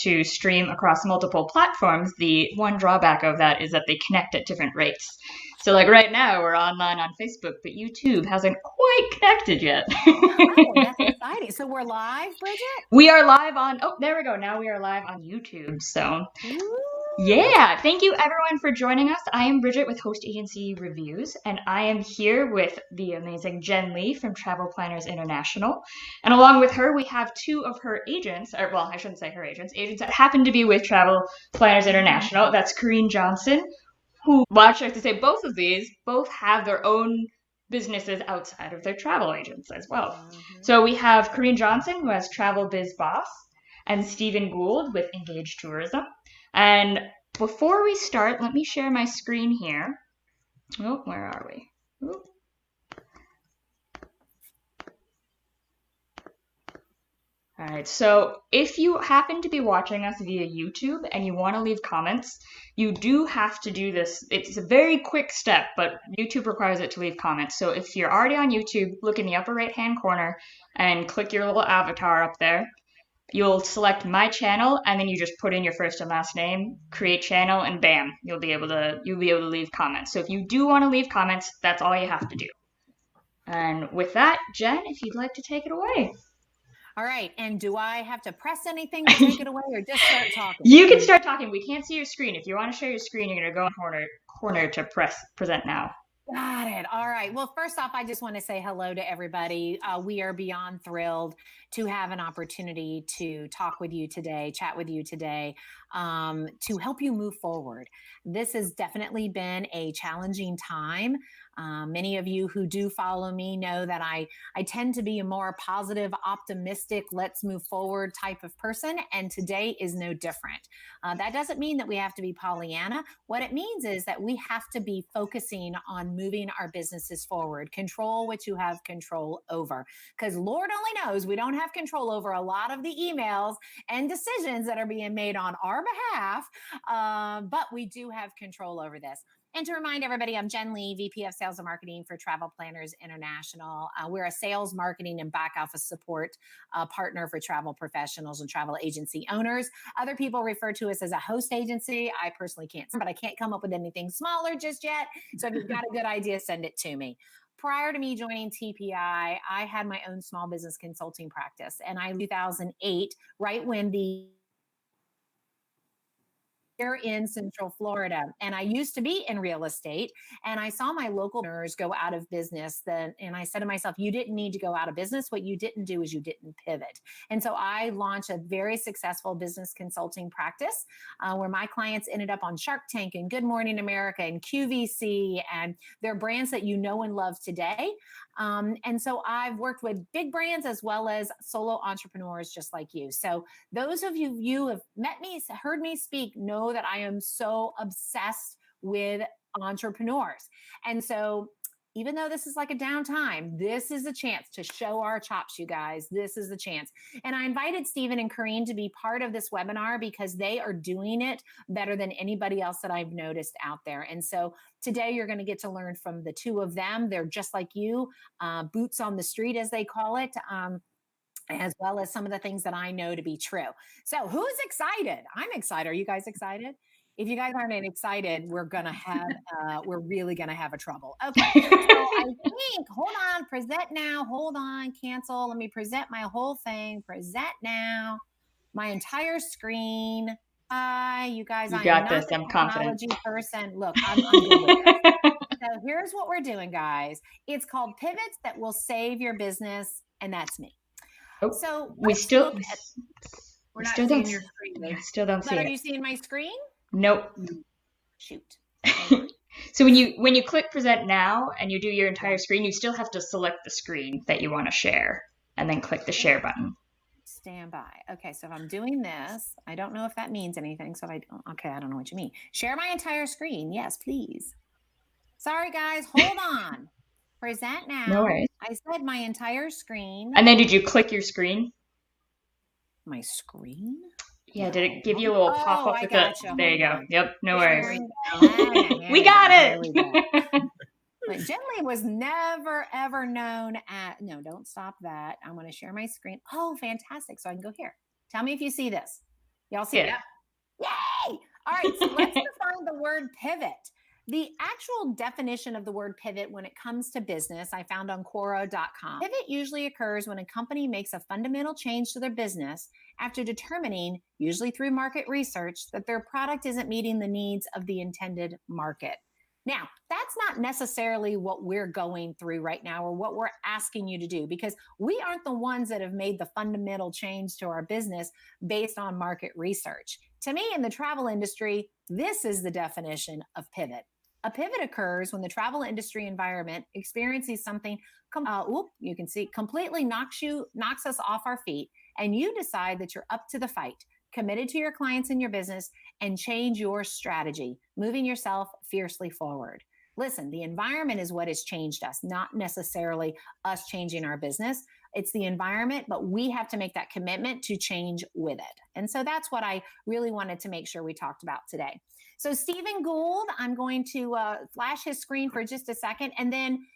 to stream across multiple platforms, the one drawback of that is that they connect at different rates. So like right now we're online on Facebook, but YouTube hasn't quite connected yet. Oh, that's exciting. So we're live, Bridget? We are live on, oh, there we go. Now we are live on YouTube. So yeah, thank you everyone for joining us. I am Bridget with Host Agency Reviews, and I am here with the amazing Jenn Lee from Travel Planners International. And along with her, we have two of her agents, or well, I shouldn't say her agents that happen to be with Travel Planners International. That's Corinne Johnson, who, well, actually I have to say both of these both have their own businesses outside of their travel agents as well. So we have Corinne Johnson, who has Travel Biz Boss, and Stephen Gould with Engage Tourism. And before we start, let me share my screen here. Oh, where are we? Ooh. All right, so if you happen to be watching us via YouTube and you want to leave comments, you do have to do this. It's a very quick step, but YouTube requires it to leave comments. So if you're already on YouTube, look in the upper right-hand corner and click your little avatar up there. You'll select my channel, and then you just put in your first and last name, create channel, and bam, you'll be able to leave comments. So if you do want to leave comments, that's all you have to do. And with that, Jenn, if you'd like to take it away. All right. And do I have to press anything to take it away or just start talking? You can start talking. We can't see your screen. If you want to share your screen, you're going to go in the corner to press present now. Got it. All right. Well, first off, I just want to say hello to everybody. We are beyond thrilled to have an opportunity to talk with you today, chat with you today, to help you move forward. This has definitely been a challenging time. Many of you who do follow me know that I tend to be a more positive, optimistic, let's move forward type of person. And today is no different. That doesn't mean that we have to be Pollyanna. What it means is that we have to be focusing on moving our businesses forward. Control what you have control over. Because Lord only knows we don't have control over a lot of the emails and decisions that are being made on our behalf. But we do have control over this. And to remind everybody, I'm Jenn Lee, VP of Sales and Marketing for Travel Planners International. We're a sales, marketing, and back office support partner for travel professionals and travel agency owners. Other people refer to us as a host agency. I personally can't, but I can't come up with anything smaller just yet. So if you've got a good idea, send it to me. Prior to me joining TPI, I had my own small business consulting practice. And in 2008, right when the in Central Florida. And I used to be in real estate, and I saw my local owners go out of business then. And I said to myself, you didn't need to go out of business. What you didn't do is you didn't pivot. And so I launched a very successful business consulting practice where my clients ended up on Shark Tank and Good Morning America and QVC, and they're brands that you know and love today. And so I've worked with big brands as well as solo entrepreneurs just like you. So those of you who have met me, heard me speak, know that I am so obsessed with entrepreneurs. And so even though this is like a downtime, this is a chance to show our chops, you guys. This is the chance. And I invited Stephen and Corinne to be part of this webinar because they are doing it better than anybody else that I've noticed out there. And so today you're going to get to learn from the two of them. They're just like you, boots on the street, as they call it. As well as some of the things that I know to be true. So who's excited? I'm excited. Are you guys excited? If you guys aren't excited, we're really going to have a trouble. Okay. So I think, hold on, present now, hold on, cancel. Let me present my whole thing. Present now, my entire screen. You guys, you got this. I'm confident. Technology person. Look, I'm good with this. So here's what we're doing, guys. It's called Pivots That Will Save Your Business. And that's me. So we still we're not seeing your screen. We still don't see it. Are you seeing my screen? Nope. Shoot. So when you click present now and you do your entire screen, you still have to select the screen that you want to share and then click the share button. Stand by. Okay, so if I'm doing this, I don't know if that means anything. So I don't know what you mean. Share my entire screen. Yes, please. Sorry, guys. Hold on. Present now. No worries. I said my entire screen. And then did you click your screen? My screen? Yeah, did it give you a little pop-up with it? There you go. Yep, no worries. We got it! But Jenn Lee was never, ever known at, no, don't stop that. I'm going to share my screen. Oh, fantastic. So I can go here. Tell me if you see this. Y'all see Yeah. that? Yay! All right, so let's define the word pivot. The actual definition of the word pivot when it comes to business, I found on Quora.com. Pivot usually occurs when a company makes a fundamental change to their business after determining, usually through market research, that their product isn't meeting the needs of the intended market. Now, that's not necessarily what we're going through right now or what we're asking you to do, because we aren't the ones that have made the fundamental change to our business based on market research. To me, in the travel industry, this is the definition of pivot. A pivot occurs when the travel industry environment experiences something, you can see, completely knocks us off our feet, and you decide that you're up to the fight, committed to your clients and your business, and change your strategy, moving yourself fiercely forward. Listen, the environment is what has changed us, not necessarily us changing our business. It's the environment, but we have to make that commitment to change with it. And so that's what I really wanted to make sure we talked about today. So Stephen Gould, I'm going to flash his screen for just a second, and then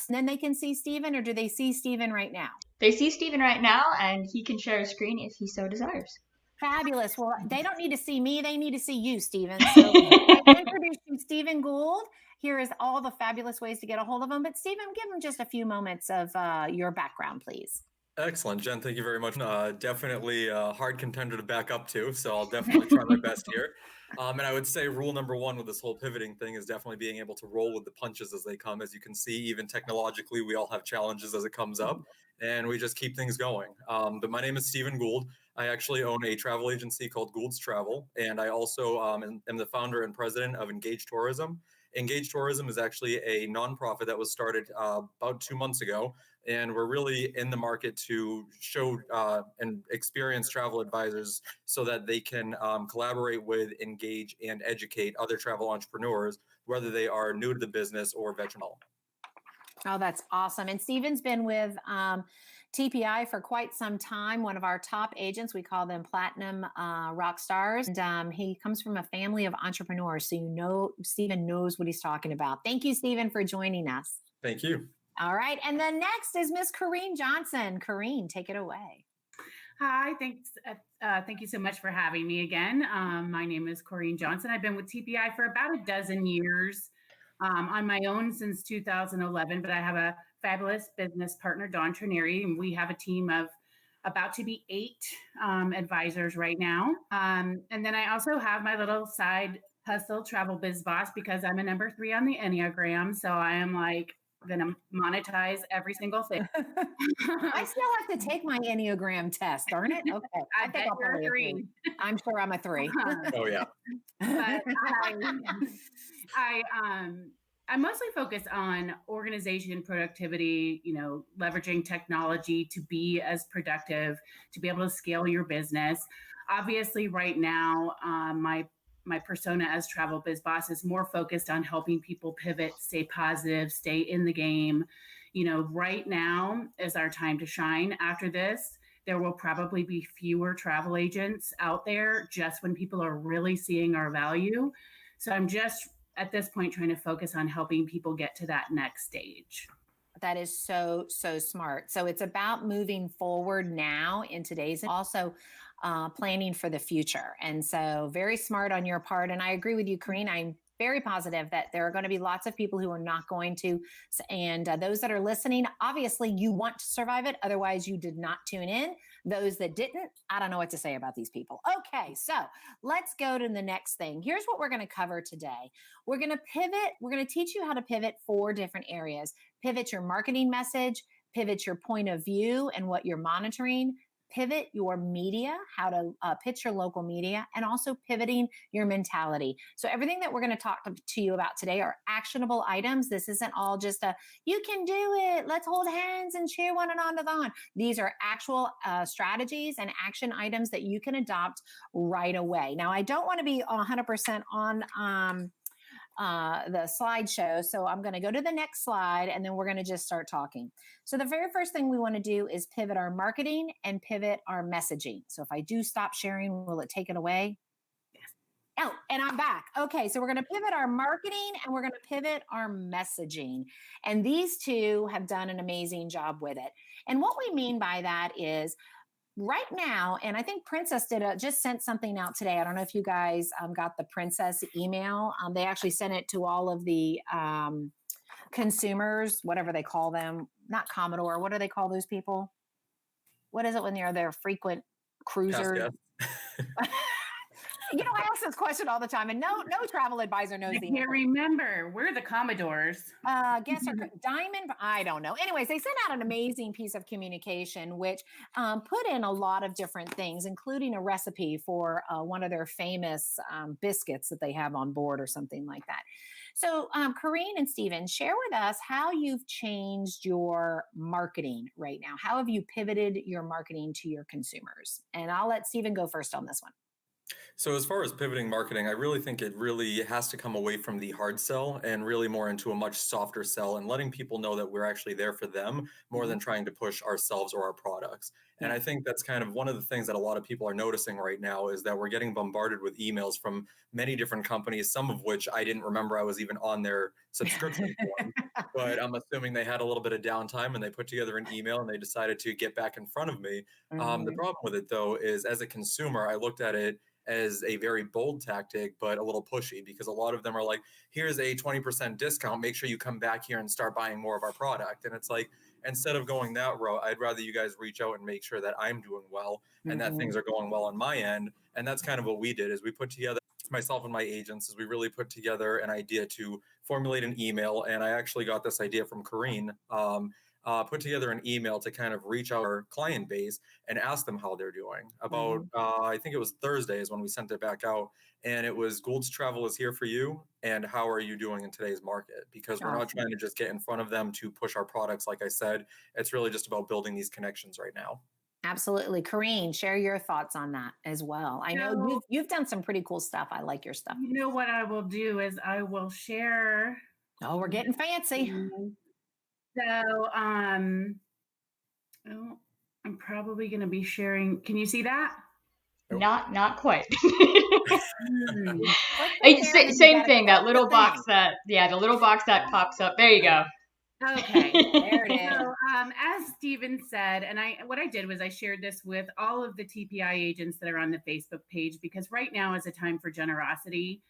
then they can see Stephen, or do they see Stephen right now? They see Stephen right now, and he can share a screen if he so desires. Fabulous. Well, they don't need to see me. They need to see you, Stephen. So I introduced you, Stephen Gould. Here is all the fabulous ways to get a hold of him. But Stephen, give him just a few moments of your background, please. Excellent, Jen. Thank you very much. Definitely a hard contender to back up to, so I'll definitely try my best here. And I would say rule number one with this whole pivoting thing is definitely being able to roll with the punches as they come. As you can see, even technologically, we all have challenges as it comes up, and we just keep things going. But my name is Stephen Gould. I actually own a travel agency called Gould's Travel, and I also am the founder and president of Engage Tourism. Engage Tourism is actually a nonprofit that was started about 2 months ago. And we're really in the market to show and experience travel advisors so that they can collaborate with, engage, and educate other travel entrepreneurs, whether they are new to the business or veteran. Oh, that's awesome. And Stephen's been with TPI for quite some time, one of our top agents. We call them platinum rock stars. And he comes from a family of entrepreneurs. So, Stephen knows what he's talking about. Thank you, Stephen, for joining us. Thank you. All right. And then next is Miss Corrine Johnson. Corrine, take it away. Hi, thanks. Thank you so much for having me again. My name is Corrine Johnson. I've been with TPI for about a dozen years on my own since 2011, but I have a fabulous business partner, Dawn Trineri, and we have a team of about to be 8 advisors right now. And then I also have my little side hustle, Travel Biz Boss, because I'm a number 3 on the Enneagram. So I am like, gonna monetize every single thing. I still have to take my Enneagram test, darn it. Okay. I think I'll probably 3. I'm sure I'm a 3. Oh yeah. But I mostly focus on organization, productivity, leveraging technology to be as productive, to be able to scale your business. Obviously, right now, my persona as Travel Biz Boss is more focused on helping people pivot, stay positive, stay in the game. Right now is our time to shine. After this, there will probably be fewer travel agents out there just when people are really seeing our value. So I'm just at this point trying to focus on helping people get to that next stage. That is so smart. So it's about moving forward now in today's, also planning for the future. And so very smart on your part. And I agree with you, Corrine. I'm very positive that there are going to be lots of people who are not going to. And those that are listening, obviously you want to survive it. Otherwise you did not tune in. Those that didn't, I don't know what to say about these people. Okay, so let's go to the next thing. Here's what we're going to cover today. We're going to pivot. We're going to teach you how to pivot 4 different areas. Pivot your marketing message, pivot your point of view and what you're monitoring, pivot your media, how to pitch your local media, and also pivoting your mentality. So everything that we're going to talk to you about today are actionable items. This isn't all just you can do it, let's hold hands and cheer one another on. These are actual strategies and action items that you can adopt right away. Now, I don't want to be 100% on the slideshow. So I'm going to go to the next slide and then we're going to just start talking. So the very first thing we want to do is pivot our marketing and pivot our messaging. So if I do stop sharing, will it take it away? Yes. Oh, and I'm back. Okay. So we're going to pivot our marketing and we're going to pivot our messaging. And these two have done an amazing job with it. And what we mean by that is right now, and I think Princess just sent something out today. I don't know if you guys got the Princess email. They actually sent it to all of the consumers, whatever they call them, not Commodore. What do they call those people? What is it when they're their frequent cruisers? You know, I ask this question all the time, and no travel advisor knows the answer. Remember, we're the Commodores. Guess or Diamond? I don't know. Anyways, they sent out an amazing piece of communication, which put in a lot of different things, including a recipe for one of their famous biscuits that they have on board or something like that. So, Corrine and Stephen, share with us how you've changed your marketing right now. How have you pivoted your marketing to your consumers? And I'll let Stephen go first on this one. So as far as pivoting marketing, I really think it really has to come away from the hard sell and really more into a much softer sell and letting people know that we're actually there for them more than trying to push ourselves or our products. And I think that's kind of one of the things that a lot of people are noticing right now is that we're getting bombarded with emails from many different companies, some of which I didn't remember I was even on their subscription form. But I'm assuming they had a little bit of downtime and they put together an email and they decided to get back in front of me. The problem with it, though, is as a consumer, I looked at it as a very bold tactic, but a little pushy because a lot of them are like, here's a 20% discount. Make sure you come back here and start buying more of our product. And it's like, instead of going that route, I'd rather you guys reach out and make sure that I'm doing well and that things are going well on my end. And that's kind of what we did is we put together, myself and my agents, is we really put together an idea to formulate an email. And I actually got this idea from Corrine, put together an email to kind of reach out our client base and ask them how they're doing. About, I think it was Thursday is when we sent it back out. And it was Gould's Travel is here for you. And how are you doing in today's market? Because we're not trying to just get in front of them to push our products. Like I said, it's really just about building these connections right now. Absolutely. Corrine, share your thoughts on that as well. I know you've done some pretty cool stuff. I like your stuff. You know what I will do is I will share. Oh, we're getting fancy. So, I'm probably going to be sharing. Can you see that? Not quite. Same Same thing. That little box the little box that pops up. There you go. Okay, there it is. So, as Stephen said, and what I did was I shared this with all of the TPI agents that are on the Facebook page because right now is a time for generosity.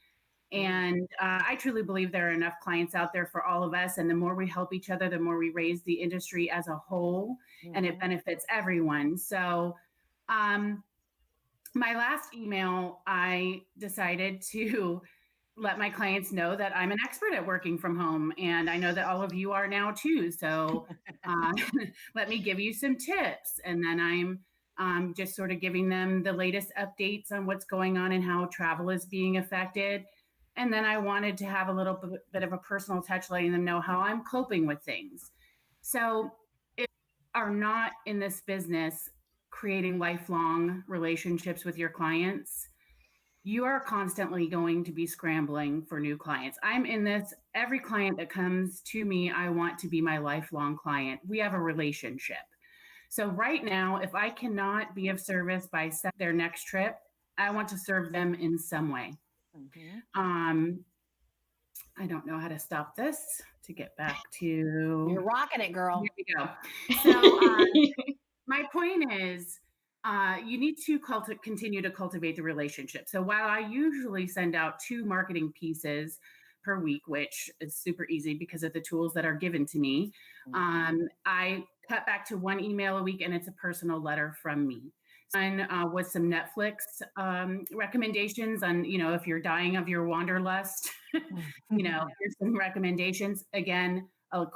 And I truly believe there are enough clients out there for all of us. And the more we help each other, the more we raise the industry as a whole, and it benefits everyone. So my last email, I decided to let my clients know that I'm an expert at working from home. And I know that all of you are now too. So let me give you some tips. And then I'm just sort of giving them the latest updates on what's going on and how travel is being affected. And then I wanted to have a little bit of a personal touch, letting them know how I'm coping with things. So if you are not in this business creating lifelong relationships with your clients, you are constantly going to be scrambling for new clients. I'm in this. Every client that comes to me, I want to be my lifelong client. We have a relationship. So right now, if I cannot be of service by setting their next trip, I want to serve them in some way. I don't know how to stop this to get back to. You're rocking it, girl. Here we go. So my point is, you need to continue to cultivate the relationship. So while I usually send out 2 marketing pieces per week, which is super easy because of the tools that are given to me, I cut back to 1 email a week, and it's a personal letter from me. And with some Netflix recommendations on, if you're dying of your wanderlust, here's some recommendations. Again,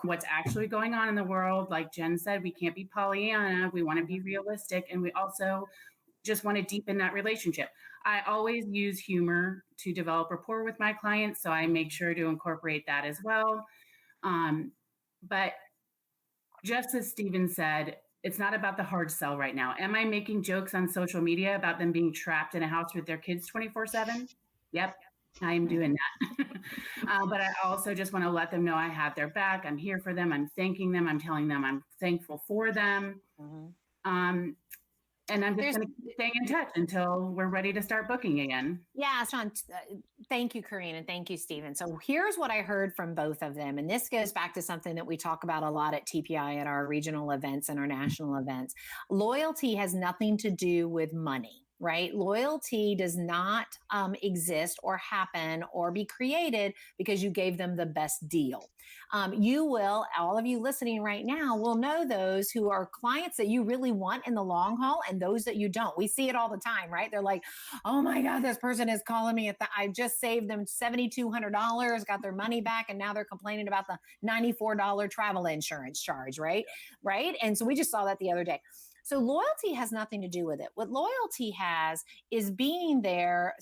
what's actually going on in the world. Like Jen said, we can't be Pollyanna. We want to be realistic. And we also just want to deepen that relationship. I always use humor to develop rapport with my clients. So I make sure to incorporate that as well. But just as Stephen said, it's not about the hard sell right now. Am I making jokes on social media about them being trapped in a house with their kids 24/7? Yep, I am doing that. But I also just want to let them know I have their back. I'm here for them. I'm thanking them. I'm telling them I'm thankful for them. And I'm just going to keep staying in touch until we're ready to start booking again. Yeah, Sean, thank you, Corinne, and thank you, Stephen. So here's what I heard from both of them. And this goes back to something that we talk about a lot at TPI at our regional events and our national events. Loyalty has nothing to do with money. Right? Loyalty does not exist or happen or be created because you gave them the best deal. You will, all of you listening right now, will know those who are clients that you really want in the long haul and those that you don't. We see it all the time, right? They're like, oh my God, this person is calling me. I just saved them $7,200, got their money back, and now they're complaining about the $94 travel insurance charge, right? Yeah. Right? And so we just saw that the other day. So loyalty has nothing to do with it. What loyalty has is being there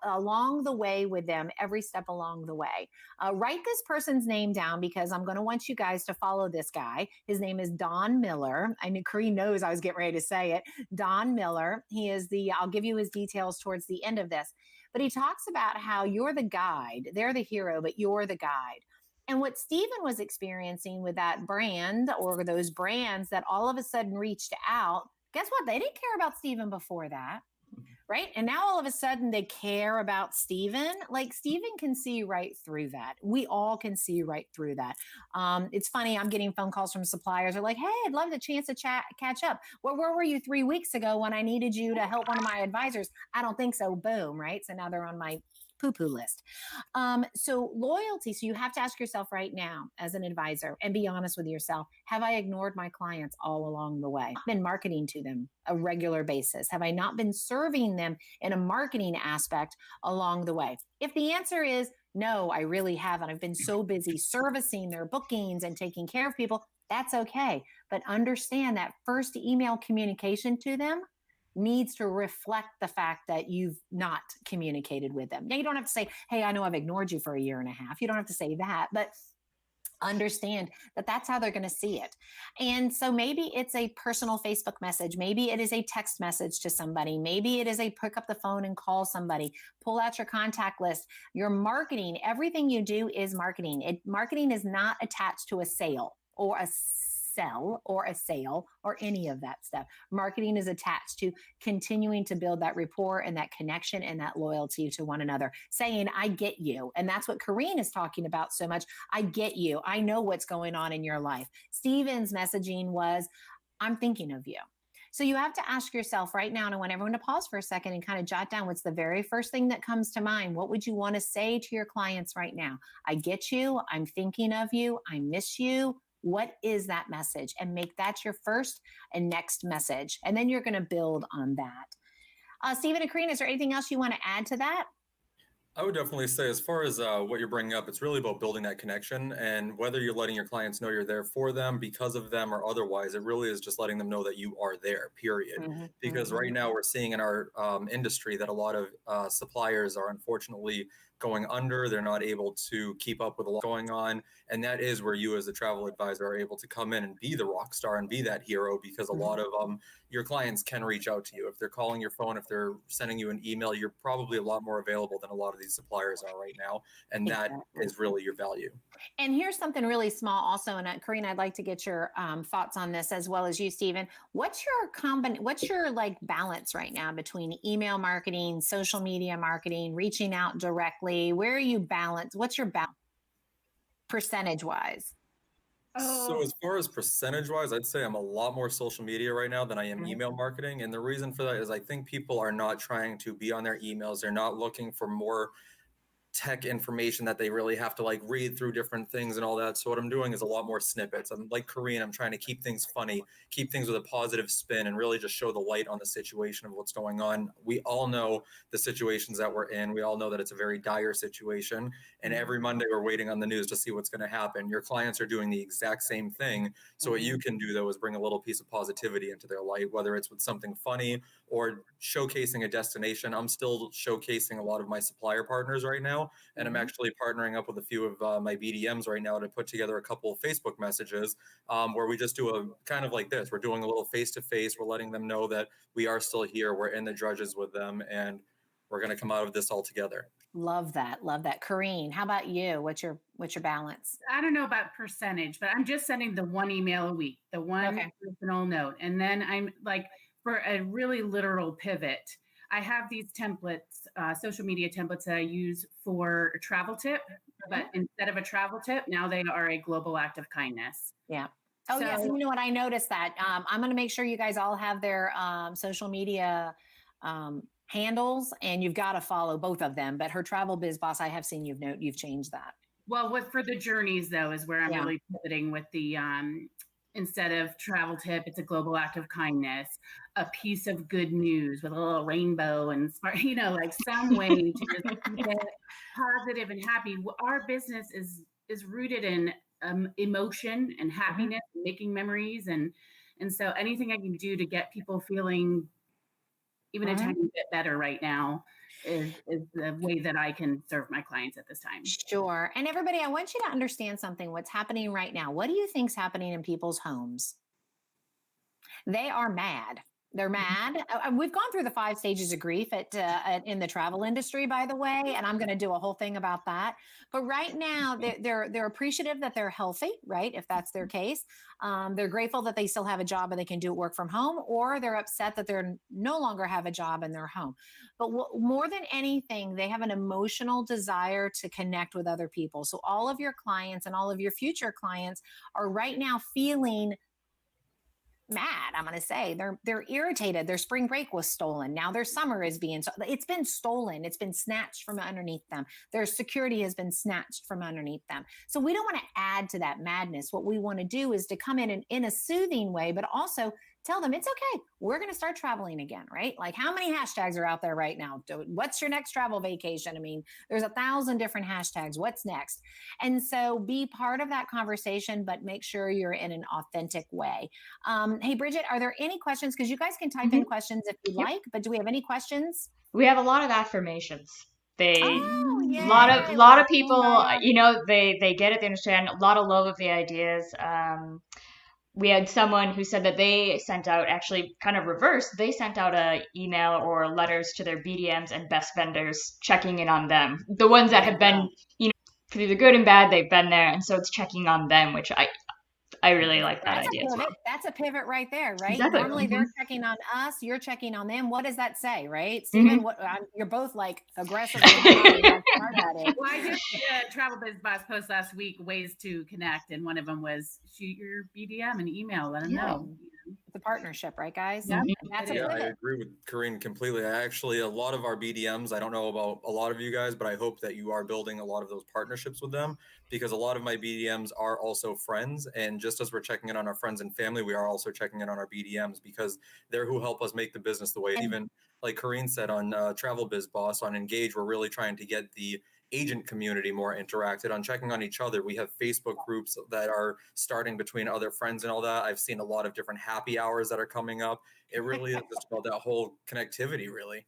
along the way with them, every step along the way. Write this person's name down because I'm going to want you guys to follow this guy. His name is Don Miller. I knew Corinne knows I was getting ready to say it. Don Miller. He is I'll give you his details towards the end of this, but he talks about how you're the guide. They're the hero, but you're the guide. And what Stephen was experiencing with that brand or those brands that all of a sudden reached out, guess what? They didn't care about Stephen before that, right? And now all of a sudden they care about Stephen. Like Stephen can see right through that. We all can see right through that. It's funny. I'm getting phone calls from suppliers. They're like, hey, I'd love the chance to catch up. Well, where were you 3 weeks ago when I needed you to help one of my advisors? I don't think so. Boom, right? So now they're on my poo-poo list. So loyalty. So you have to ask yourself right now as an advisor and be honest with yourself. Have I ignored my clients all along the way? I've been marketing to them a regular basis. Have I not been serving them in a marketing aspect along the way? If the answer is no, I really haven't. I've been so busy servicing their bookings and taking care of people. That's okay. But understand that first email communication to them needs to reflect the fact that you've not communicated with them. Now, you don't have to say, hey, I know I've ignored you for a year and a half. You don't have to say that, but understand that that's how they're going to see it. And so maybe it's a personal Facebook message. Maybe it is a text message to somebody. Maybe it is a pick up the phone and call somebody, pull out your contact list. Your marketing, everything you do is marketing. Marketing is not attached to a sale or a sell or a sale or any of that stuff. Marketing is attached to continuing to build that rapport and that connection and that loyalty to one another, saying, I get you. And that's what Corinne is talking about so much. I get you. I know what's going on in your life. Stephen's messaging was, I'm thinking of you. So you have to ask yourself right now, and I want everyone to pause for a second and kind of jot down what's the very first thing that comes to mind. What would you want to say to your clients right now? I get you. I'm thinking of you. I miss you. What is that message? And make that your first and next message. And then you're going to build on that. Stephen and Corinne, is there anything else you want to add to that? I would definitely say, as far as what you're bringing up, it's really about building that connection. And whether you're letting your clients know you're there for them, because of them, or otherwise, it really is just letting them know that you are there, period. Mm-hmm. Because right now we're seeing in our industry that a lot of suppliers are unfortunately going under. They're not able to keep up with a lot going on. And that is where you as a travel advisor are able to come in and be the rock star and be that hero, because a lot of your clients can reach out to you. If they're calling your phone, if they're sending you an email, you're probably a lot more available than a lot of these suppliers are right now. And that is really your value. And here's something really small also. And Corinne, I'd like to get your thoughts on this as well as you, Stephen. What's your like balance right now between email marketing, social media marketing, reaching out directly? Where are you balanced? What's your balance percentage wise? So as far as percentage wise, I'd say I'm a lot more social media right now than I am email marketing. And the reason for that is I think people are not trying to be on their emails. They're not looking for more tech information that they really have to like read through different things and all that. So what I'm doing is a lot more snippets. I'm like Corinne, I'm trying to keep things funny, keep things with a positive spin, and really just show the light on the situation of what's going on. We all know the situations that we're in. We all know that it's a very dire situation. And every Monday we're waiting on the news to see what's going to happen. Your clients are doing the exact same thing. So what you can do though is bring a little piece of positivity into their life, whether it's with something funny or showcasing a destination. I'm still showcasing a lot of my supplier partners right now. And I'm actually partnering up with a few of my BDMs right now to put together a couple of Facebook messages where we just do a kind of like this. We're doing a little face-to-face. We're letting them know that we are still here. We're in the drudges with them, and we're going to come out of this all together. Love that. Love that. Corinne, how about you? What's your balance? I don't know about percentage, but I'm just sending the one email a week, the one personal note. And then I'm like, for a really literal pivot, I have these templates, social media templates that I use for a travel tip, but instead of a travel tip, now they are a global act of kindness. Yeah. Oh, yes. And So you know what? I noticed that. I'm going to make sure you guys all have their social media handles, and you've got to follow both of them. But her travel biz boss, I have seen you've changed that. well, what for the journeys though is where I'm Yeah. really pivoting with the instead of travel tip, it's a global act of kindness, a piece of good news with a little rainbow and like some way to just keep it positive and happy. Our business is rooted in emotion and happiness, and making memories, and so anything I can do to get people feeling even a tiny bit better right now is the way that I can serve my clients at this time. Sure. And everybody, I want you to understand something. What's happening right now? What do you think's happening in people's homes? They are mad. They're mad. We've gone through the 5 stages of grief in the travel industry, by the way, and I'm going to do a whole thing about that. But right now, they're appreciative that they're healthy, right? If that's their case, they're grateful that they still have a job and they can do work from home, or they're upset that they're no longer have a job and they're home. But more than anything, they have an emotional desire to connect with other people. So all of your clients and all of your future clients are right now feeling mad. I'm going to say they're irritated. Their spring break was stolen. Now their summer is it's been stolen. It's been snatched from underneath them. Their security has been snatched from underneath them. So we don't want to add to that madness. What we want to do is to come in a soothing way, but also tell them it's okay. We're going to start traveling again, right? Like, how many hashtags are out there right now? What's your next travel vacation? I mean, there's 1,000 different hashtags. What's next? And so be part of that conversation, but make sure you're in an authentic way. Hey, Bridget, are there any questions? Because you guys can type in questions if you like, but do we have any questions? We have a lot of affirmations. A yay. lot of people, they get it, they understand. A lot of love of the ideas. We had someone who said that they sent out, actually kind of reverse, they sent out a email or letters to their BDMs and best vendors checking in on them. The ones that have been, through the good and bad, they've been there. And so it's checking on them, which I really like that idea as well. That's a pivot right there, right? Exactly. Normally they're checking on us, you're checking on them. What does that say, right? Stephen, you're both like aggressive. Well, I did a Travel Biz Boss post last week, ways to connect, and one of them was shoot your BDM an email, let them know. It's a partnership, right, guys? Yeah, I agree with Corinne completely. A lot of our BDMs, I don't know about a lot of you guys, but I hope that you are building a lot of those partnerships with them, because a lot of my BDMs are also friends. And just as we're checking in on our friends and family, we are also checking in on our BDMs, because they're who help us make the business the way, even like Corinne said on Travel Biz Boss, on Engage, we're really trying to get the agent community more interacted on checking on each other. We have Facebook groups that are starting between other friends and all that. I've seen a lot of different happy hours that are coming up. It really is just about that whole connectivity, really.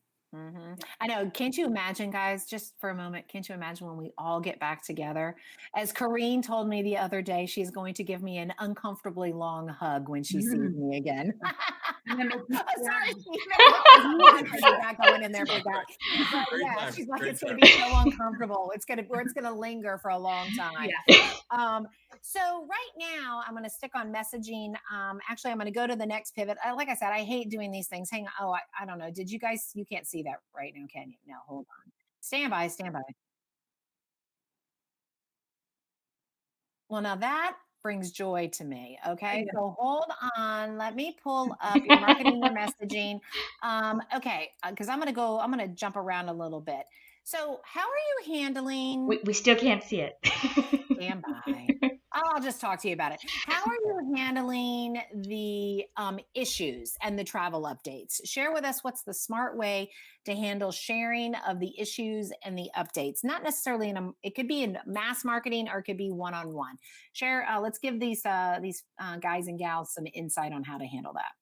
I know. Can't you imagine, guys, just for a moment, can't you imagine when we all get back together? As Corinne told me the other day, she's going to give me an uncomfortably long hug when she sees me again. Sorry, going in there for that. Yeah, she's like, it's going to be so uncomfortable. It's going to linger for a long time. Yeah. So right now, I'm going to stick on messaging. Actually, I'm going to go to the next pivot. Like I said, I hate doing these things. Hang on. Oh, I don't know. Did you guys? You can't see that right now, can you? No, hold on. Stand by. Well, now that brings joy to me. Okay, so hold on. Let me pull up your marketing, your messaging. Okay, because I'm going to jump around a little bit. So how are you handling? We still can't see it. Stand by. I'll just talk to you about it. How are you handling the issues and the travel updates? Share with us what's the smart way to handle sharing of the issues and the updates. Not necessarily it could be in mass marketing, or it could be one-on-one. Share. Let's give these guys and gals some insight on how to handle that.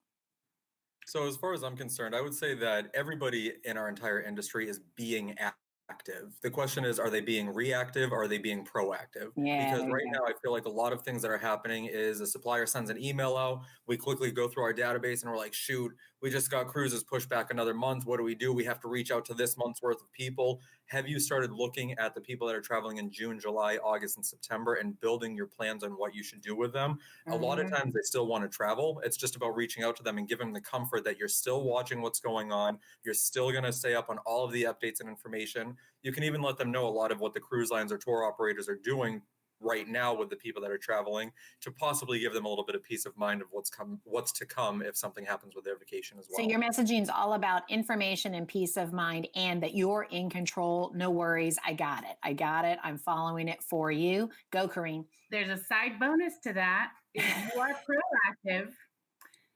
So as far as I'm concerned, I would say that everybody in our entire industry is being active. The question is, are they being reactive or are they being proactive? Because right now I feel like a lot of things that are happening is a supplier sends an email out, we quickly go through our database and we're like, shoot, we just got cruises pushed back another month. What do? We have to reach out to this month's worth of people. Have you started looking at the people that are traveling in June, July, August, and September and building your plans on what you should do with them? A lot of times they still want to travel. It's just about reaching out to them and giving them the comfort that you're still watching what's going on. You're still going to stay up on all of the updates and information. You can even let them know a lot of what the cruise lines or tour operators are doing right now with the people that are traveling, to possibly give them a little bit of peace of mind of what's to come if something happens with their vacation as well. So your messaging is all about information and peace of mind, and that you're in control. No worries. I got it. I'm following it for you. Go, Corrine. There's a side bonus to that. If you are proactive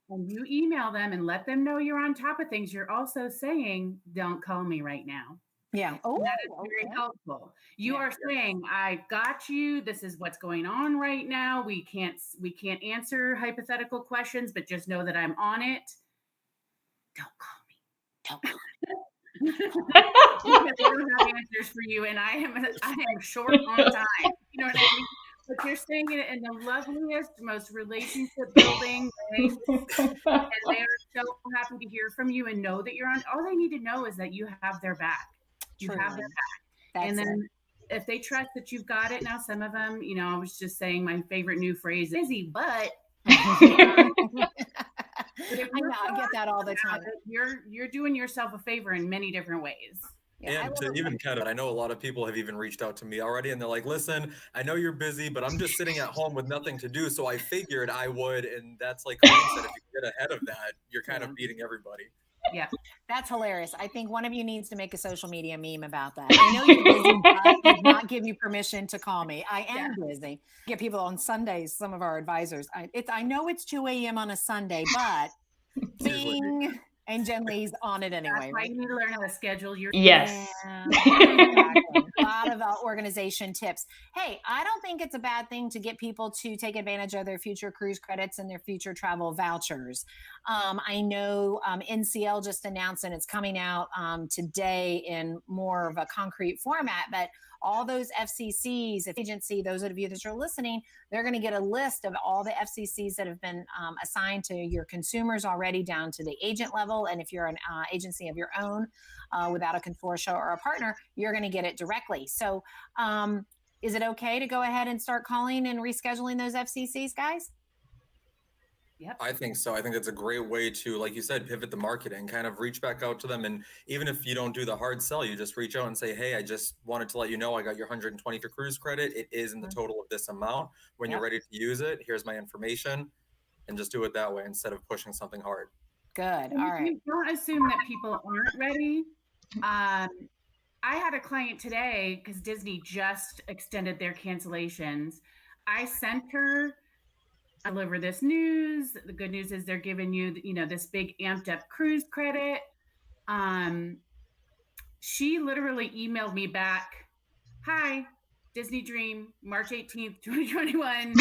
and you email them and let them know you're on top of things, you're also saying, don't call me right now. Yeah. Oh, that is very helpful. You are saying, I got you. This is what's going on right now. We can't answer hypothetical questions, but just know that I'm on it. Don't call me. Because I don't have answers for you, and I am short on time. You know what I mean? But you're saying it in the loveliest, most relationship building way. And they are so happy to hear from you and know that you're on. All they need to know is that you have their back. You have their back. And then if they trust that you've got it, now some of them, I was just saying my favorite new phrase, busy, but I get that all the time. You're doing yourself a favor in many different ways. Yeah, and to even kind of, I know a lot of people have even reached out to me already, and they're like, listen, I know you're busy, but I'm just sitting at home with nothing to do, so I figured I would. And that's like, said, if you get ahead of that, you're kind of beating everybody. Yeah, that's hilarious. I think one of you needs to make a social media meme about that. I know you're busy, but I did not give you permission to call me. I am busy. Get people on Sundays, some of our advisors. I know it's 2 a.m. on a Sunday, but ding. And Jenn Lee's on it anyway. That's why you need to learn how to schedule your. Yes. Yeah, exactly. A lot of organization tips. Hey, I don't think it's a bad thing to get people to take advantage of their future cruise credits and their future travel vouchers. I know NCL just announced, and it's coming out today in more of a concrete format, but all those FCCs, if agency, those of you that are listening, they're going to get a list of all the FCCs that have been assigned to your consumers already, down to the agent level. And if you're an agency of your own without a consortia or a partner, you're going to get it directly. So is it okay to go ahead and start calling and rescheduling those FCCs, guys? Yep. I think so. I think it's a great way to, like you said, pivot the marketing, kind of reach back out to them. And even if you don't do the hard sell, you just reach out and say, hey, I just wanted to let you know I got your 120 for cruise credit. It is in the total of this amount. When you're ready to use it, here's my information, and just do it that way instead of pushing something hard. Good. All right. Don't assume that people aren't ready. I had a client today because Disney just extended their cancellations. I sent her, deliver this news. The good news is they're giving you, this big amped up cruise credit. She literally emailed me back, hi, Disney Dream, March 18th, 2021.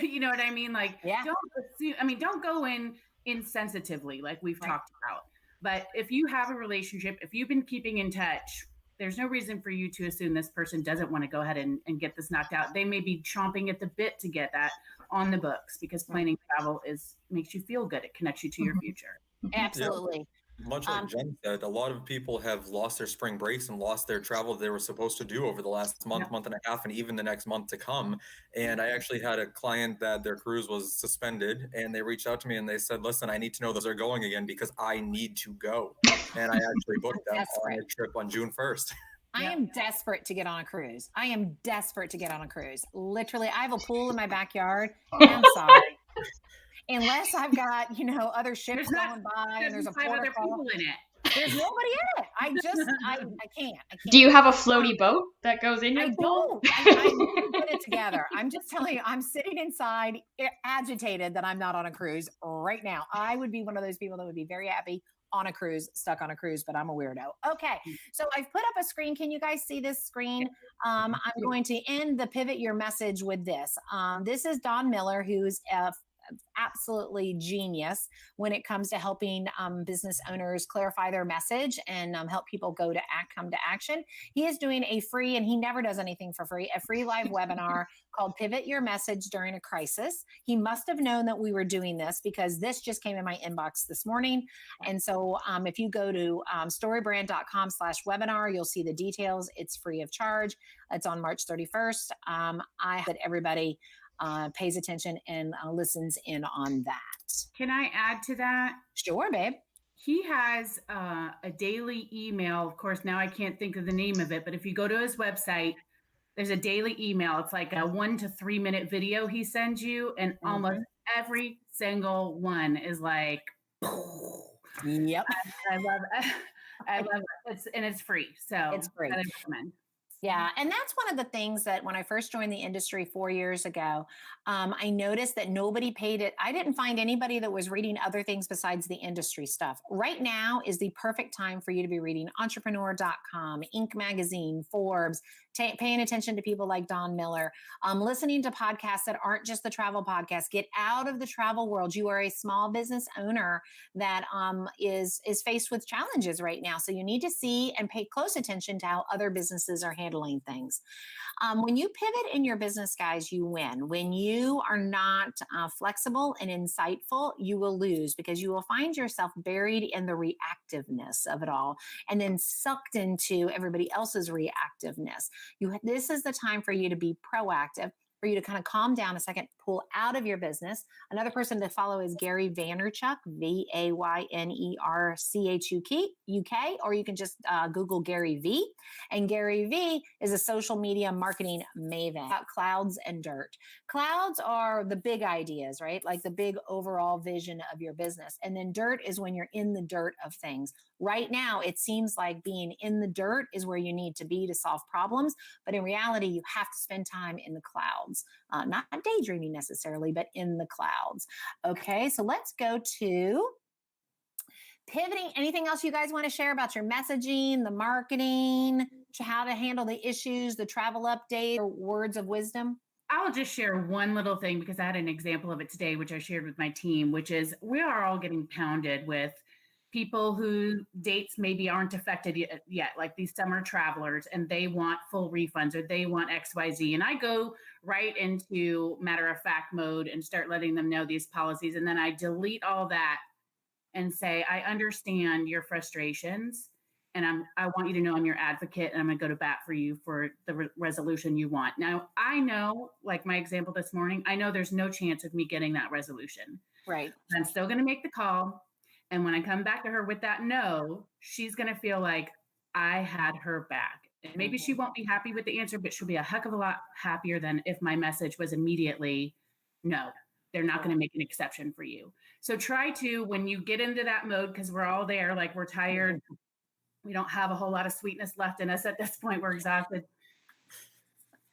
You know what I mean? Like, don't assume, don't go in insensitively, like we've talked about. But if you have a relationship, if you've been keeping in touch, there's no reason for you to assume this person doesn't want to go ahead and get this knocked out. They may be chomping at the bit to get that on the books, because planning travel makes you feel good. It connects you to your future. Absolutely. Yeah. Much like Jen said, a lot of people have lost their spring breaks and lost their travel they were supposed to do over the last month and a half, and even the next month to come. And I actually had a client that their cruise was suspended, and they reached out to me and they said, listen, I need to know those are going again because I need to go. And I actually booked them on a trip on June 1st. I am desperate to get on a cruise. Literally, I have a pool in my backyard. I'm sorry. Unless I've got, other ships going by and there's a porta people in it. There's nobody in it. I can't. Do you have a floaty boat that goes in your pool? I need to get it together. I'm just telling you, I'm sitting inside agitated that I'm not on a cruise right now. I would be one of those people that would be very happy on a cruise, stuck on a cruise, but I'm a weirdo. Okay. So I've put up a screen. Can you guys see this screen? I'm going to end the Pivot Your Message with this. This is Don Miller, who's absolutely genius when it comes to helping business owners clarify their message and help people come to action. He is doing a free, and he never does anything for free, a free live webinar called Pivot Your Message During a Crisis. He must have known that we were doing this because this just came in my inbox this morning. And so if you go to storybrand.com/webinar, you'll see the details. It's free of charge. It's on March 31st. I hope that everybody pays attention and listens in on that. Can I add to that? Sure, babe. He has a daily email. Of course, now I can't think of the name of it, but if you go to his website, there's a daily email. It's like a 1 to 3 minute video he sends you, and almost every single one is like, yep. I love it. I love it. It's free. So it's free. I recommend. Yeah. And that's one of the things that when I first joined the industry 4 years ago, I noticed that nobody paid it. I didn't find anybody that was reading other things besides the industry stuff. Right now is the perfect time for you to be reading entrepreneur.com, Inc. magazine, Forbes, paying attention to people like Don Miller, listening to podcasts that aren't just the travel podcast. Get out of the travel world. You are a small business owner that is faced with challenges right now. So you need to see and pay close attention to how other businesses are handling things. When you pivot in your business, guys, you win. When you are not flexible and insightful, you will lose because you will find yourself buried in the reactiveness of it all and then sucked into everybody else's reactiveness. This is the time for you to be proactive, for you to kind of calm down a second, pull out of your business. Another person to follow is Gary Vaynerchuk, Vaynerchuk, or you can just Google Gary V. And Gary V is a social media marketing maven about clouds and dirt. Clouds are the big ideas, right? Like the big overall vision of your business. And then dirt is when you're in the dirt of things. Right now, it seems like being in the dirt is where you need to be to solve problems. But in reality, you have to spend time in the clouds, not daydreaming necessarily, but in the clouds. Okay, so let's go to pivoting. Anything else you guys want to share about your messaging, the marketing, how to handle the issues, the travel update, or words of wisdom? I'll just share one little thing because I had an example of it today, which I shared with my team, which is we are all getting pounded with people whose dates maybe aren't affected yet, like these summer travelers, and they want full refunds or they want XYZ. And I go right into matter of fact mode and start letting them know these policies. And then I delete all that and say, I understand your frustrations. And I want you to know I'm your advocate and I'm going to go to bat for you for the resolution you want. Now, I know, like my example this morning, I know there's no chance of me getting that resolution. Right. I'm still going to make the call. And when I come back to her with that no, she's going to feel like I had her back. And maybe she won't be happy with the answer, but she'll be a heck of a lot happier than if my message was immediately no. They're not going to make an exception for you. So try to, when you get into that mode, because we're all there, like we're tired, we don't have a whole lot of sweetness left in us at this point, we're exhausted.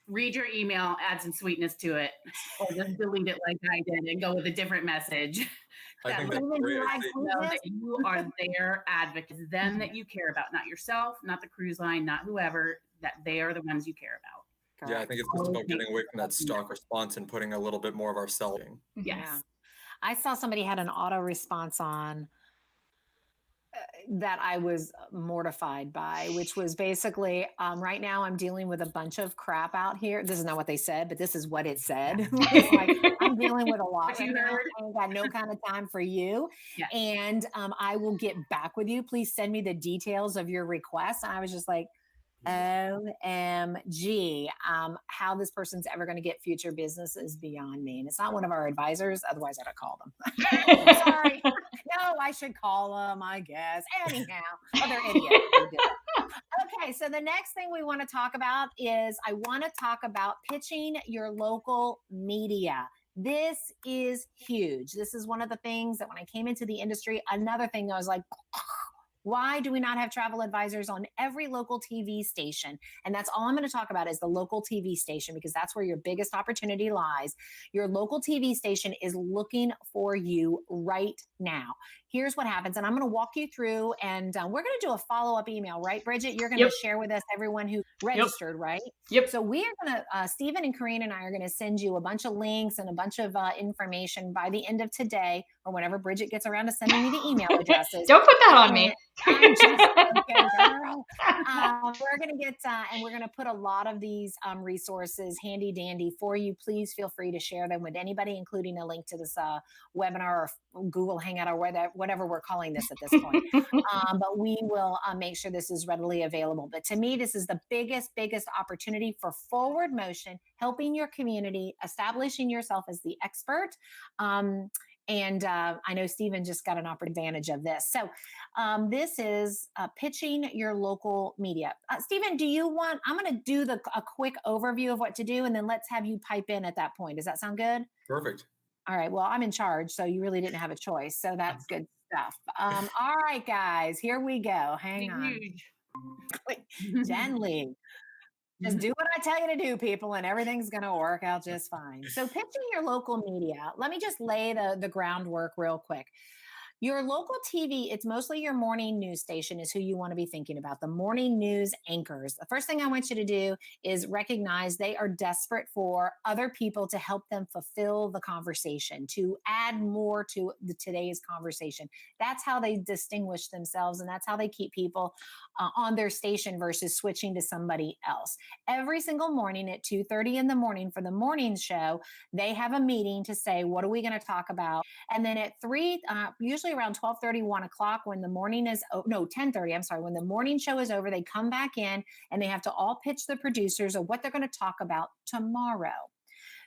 Read your email, add some sweetness to it, or just delete it like I did and go with a different message. I think that's great. Know that you are their advocates, them that you care about, not yourself, not the cruise line, not whoever, that they are the ones you care about. Yeah, I think it's just about getting away from that stock response and putting a little bit more of ourselves in. Yes. Yeah. I saw somebody had an auto response on that I was mortified by, which was basically, right now I'm dealing with a bunch of crap out here. This is not what they said, but this is what it said. Like, I'm dealing with a lot right now. I ain't got no kind of time for you. Yeah. And I will get back with you. Please send me the details of your request. And I was just like, OMG, how this person's ever going to get future business is beyond me. And it's not one of our advisors. Otherwise, I'd have called them. Sorry. No, I should call them, I guess. Anyhow, they're idiots. Okay, so the next thing we want to talk about is I want to talk about pitching your local media. This is huge. This is one of the things that when I came into the industry, another thing I was like, why do we not have travel advisors on every local TV station? And that's all I'm going to talk about is the local TV station, because that's where your biggest opportunity lies. Your local TV station is looking for you right now. here's what happens. And I'm going to walk you through, and we're going to do a follow-up email, right, Bridget? You're going to share with us everyone who registered, right? Yep. So we are going to, Stephen and Karine and I are going to send you a bunch of links and a bunch of information by the end of today, or whenever Bridget gets around to sending me the email addresses. Don't put that on me. I'm just okay, girl. We're going to get, and we're going to put a lot of these resources handy dandy for you. Please feel free to share them with anybody, including a link to this webinar or Google Hangout or whatever we're calling this at this point. But we will make sure this is readily available. But to me, this is the biggest opportunity for forward motion, helping your community, establishing yourself as the expert. And I know Stephen just got an advantage of this. So this is pitching your local media. Stephen, do you want, I'm going to do a quick overview of what to do, and then let's have you pipe in at that point. Does that sound good? Perfect. All right. Well, I'm in charge, so you really didn't have a choice. So that's good stuff. All right, guys, here we go. Hang on. Jenn Lee. Just do what I tell you to do, people, and everything's going to work out just fine. So pitching your local media, let me just lay the groundwork real quick. Your local TV, it's mostly your morning news station is who you want to be thinking about, the morning news anchors. The first thing I want you to do is recognize they are desperate for other people to help them fulfill the conversation, to add more to today's conversation. That's how they distinguish themselves, and that's how they keep people on their station versus switching to somebody else. Every single morning at 2:30 in the morning for the morning show, they have a meeting to say, what are we going to talk about? And then at 3, usually around 12:30, 1 o'clock, when the morning is, 10:30, I'm sorry, when the morning show is over, they come back in and they have to all pitch the producers of what they're going to talk about tomorrow.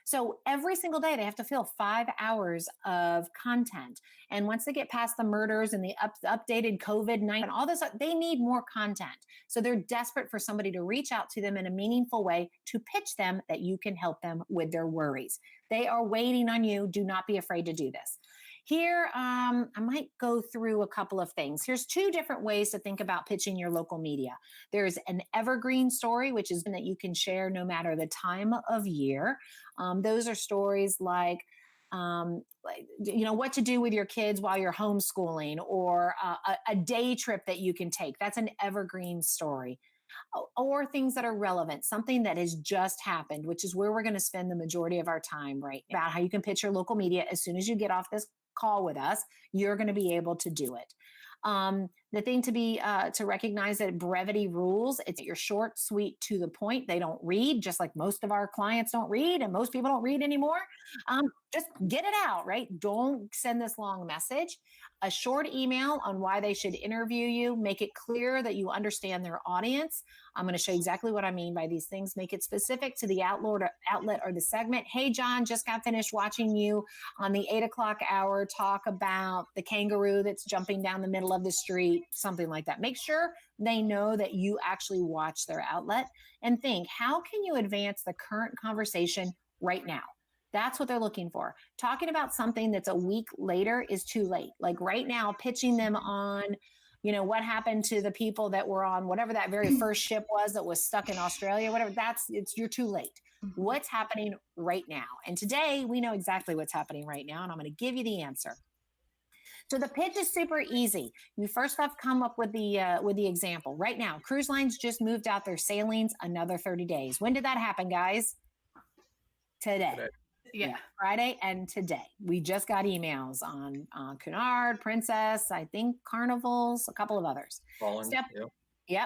So every single day they have to fill 5 hours of content. And once they get past the murders and the updated COVID-19 and all this, they need more content. So they're desperate for somebody to reach out to them in a meaningful way to pitch them that you can help them with their worries. They are waiting on you. Do not be afraid to do this. Here, I might go through a couple of things. Here's 2 different ways to think about pitching your local media. There's an evergreen story, which is that you can share no matter the time of year. Those are stories like, what to do with your kids while you're homeschooling, or a day trip that you can take. That's an evergreen story. Or things that are relevant, something that has just happened, which is where we're going to spend the majority of our time, right? About how you can pitch your local media. As soon as you get off this call with us, you're going to be able to do it. The thing to recognize that brevity rules. It's you're short, sweet, to the point. They don't read, just like most of our clients don't read, and most people don't read anymore. Just get it out, right? Don't send this long message. A short email on why they should interview you. Make it clear that you understand their audience. I'm going to show you exactly what I mean by these things. Make it specific to the outlet or the segment. Hey, John, just got finished watching you on the 8 o'clock hour talk about the kangaroo that's jumping down the middle of the street, something like that. Make sure they know that you actually watch their outlet, and think, how can you advance the current conversation right now? That's what they're looking for. Talking about something that's a week later is too late. Like right now, pitching them on, what happened to the people that were on whatever that very first ship was that was stuck in Australia, whatever, you're too late. What's happening right now? And today we know exactly what's happening right now, and I'm going to give you the answer. So the pitch is super easy. You first have to come up with the example. Right now, cruise lines just moved out their sailings another 30 days. When did that happen, guys? Today. Yeah, Friday and today. We just got emails on Cunard, Princess, I think Carnivals, a couple of others. Holland,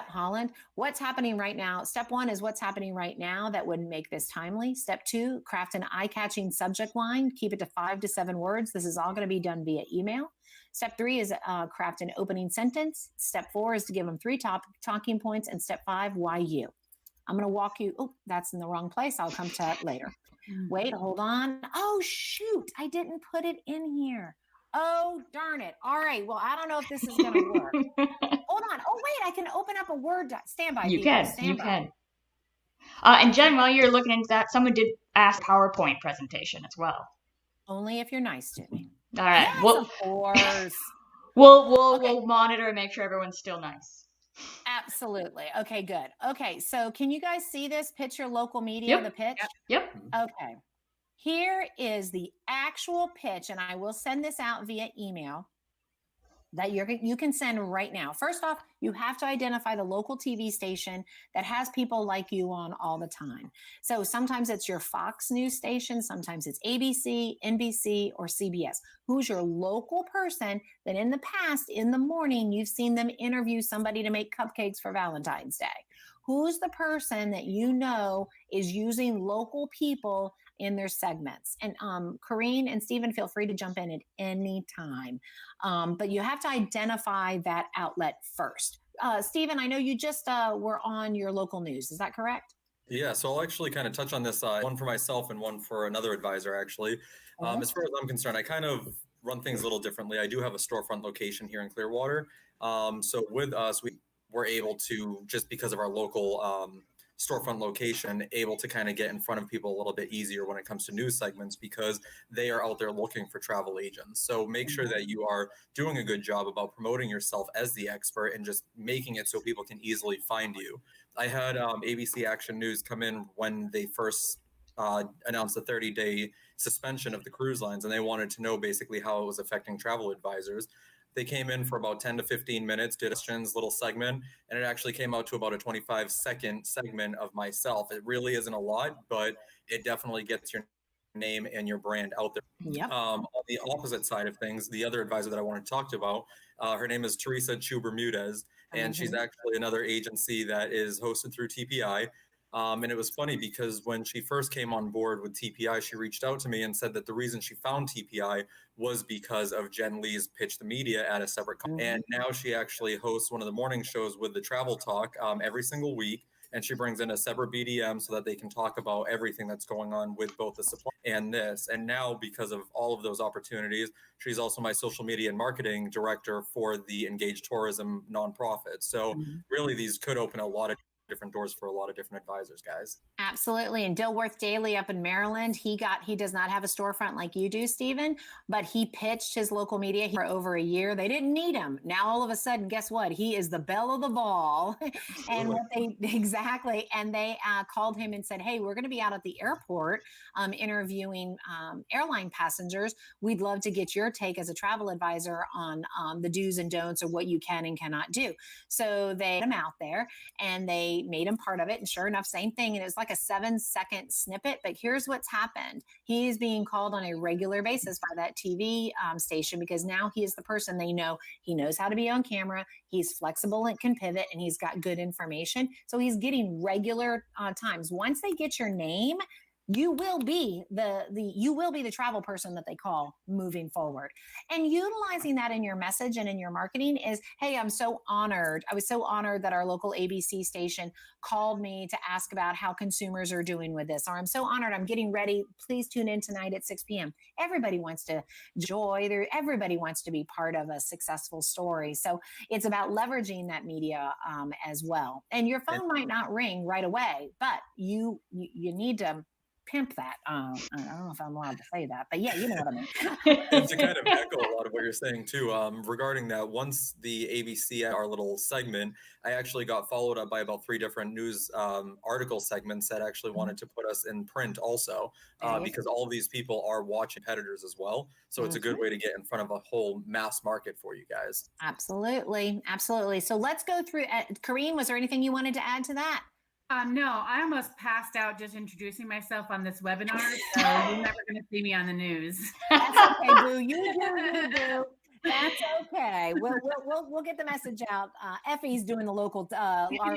Holland. What's happening right now? Step 1 is what's happening right now that would make this timely. Step 2, craft an eye-catching subject line. Keep it to 5 to 7 words. This is all going to be done via email. Step 3 is craft an opening sentence. Step 4 is to give them 3 talking points. And step 5, why you? I'm going to walk you. Oh, that's in the wrong place. I'll come to that later. Wait, hold on. Oh, shoot. I didn't put it in here. Oh, darn it. All right. Well, I don't know if this is going to work. Hold on. Oh, wait. I can open up a Word doc. Stand by. You people. can. Stand You by. can. And Jen, while you're looking into that, someone did ask PowerPoint presentation as well. Only if you're nice to me. All right. Yes, Well, of course. We'll monitor and make sure everyone's still nice. Absolutely. Okay, good. Okay, so can you guys see this? Pitch your local media, the pitch? Yep. Okay. Here is the actual pitch, and I will send this out via email. that you can send right now. First off, you have to identify the local TV station that has people like you on all the time. So sometimes it's your Fox News station, sometimes it's ABC, NBC, or CBS. Who's your local person that in the past, in the morning, you've seen them interview somebody to make cupcakes for Valentine's Day? Who's the person that you know is using local people in their segments? And Corrine and Stephen, feel free to jump in at any time. But you have to identify that outlet first. Stephen, I know you just were on your local news. Is that correct? Yeah, so I'll actually kind of touch on this, one for myself and one for another advisor, actually. As far as I'm concerned, I kind of run things a little differently. I do have a storefront location here in Clearwater. So with us, we were able to, just because of our local storefront location, able to kind of get in front of people a little bit easier when it comes to news segments, because they are out there looking for travel agents. So make sure that you are doing a good job about promoting yourself as the expert and just making it so people can easily find you. I had ABC Action News come in when they first announced the 30-day suspension of the cruise lines, and they wanted to know basically how it was affecting travel advisors. They came in for about 10 to 15 minutes, did a questions little segment, and it actually came out to about a 25-second segment of myself. It really isn't a lot, but it definitely gets your name and your brand out there. Yep. On the opposite side of things, the other advisor that I want to talk about, her name is Teresa Chu Bermudez, and she's actually another agency that is hosted through TPI. And it was funny because when she first came on board with TPI, she reached out to me and said that the reason she found TPI was because of Jenn Lee's Pitch the Media at a separate and now she actually hosts one of the morning shows with the Travel Talk every single week. And she brings in a separate BDM so that they can talk about everything that's going on with both the supply and this. And now, because of all of those opportunities, she's also my social media and marketing director for the Engaged Tourism nonprofit. So really, these could open a lot of different doors for a lot of different advisors, guys. Absolutely. And Dilworth Daily up in Maryland, he does not have a storefront like you do, Stephen, but he pitched his local media for over a year. They didn't need him. Now, all of a sudden, guess what? He is the belle of the ball. And what exactly. And they called him and said, hey, we're going to be out at the airport interviewing airline passengers. We'd love to get your take as a travel advisor on the do's and don'ts of what you can and cannot do. So they put him out there and they made him part of it. And sure enough, same thing. And it was like a 7-second snippet. But here's what's happened. He is being called on a regular basis by that TV station because now he is the person they know. He knows how to be on camera. He's flexible and can pivot, and he's got good information. So he's getting regular times. Once they get your name, you will be the travel person that they call moving forward. And utilizing that in your message and in your marketing is, hey, I'm so honored. I was so honored that our local ABC station called me to ask about how consumers are doing with this. Or I'm so honored. I'm getting ready. Please tune in tonight at 6 p.m. Everybody wants to everybody wants to be part of a successful story. So it's about leveraging that media as well. And your phone might not ring right away, but you need to pimp that. I don't know if I'm allowed to say that, but yeah, you know what I mean. And to kind of echo a lot of what you're saying too, regarding that, once the ABC, our little segment, I actually got followed up by about 3 different news article segments that actually wanted to put us in print also, because all of these people are watching competitors as well. So it's a good way to get in front of a whole mass market for you guys. Absolutely. Absolutely. So let's go through. Kareem, was there anything you wanted to add to that? No, I almost passed out just introducing myself on this webinar, so you're never going to see me on the news. That's okay, boo. You do. That's okay. We'll get the message out. Effie's doing the local local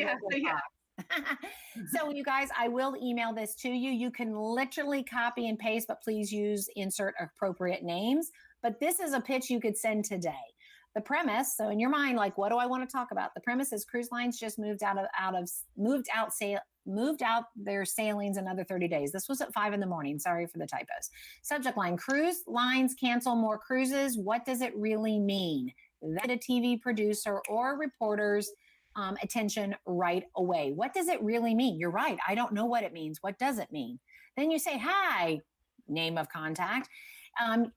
So you guys, I will email this to you. You can literally copy and paste, but please insert appropriate names. But this is a pitch you could send today. The premise, so in your mind, like, what do I want to talk about? The premise is cruise lines just moved out their sailings another 30 days. This was at 5 a.m. Sorry for the typos. Subject line: cruise lines cancel more cruises. What does it really mean? That a TV producer or reporter's attention right away. What does it really mean? You're right. I don't know what it means. What does it mean? Then you say, hi, name of contact.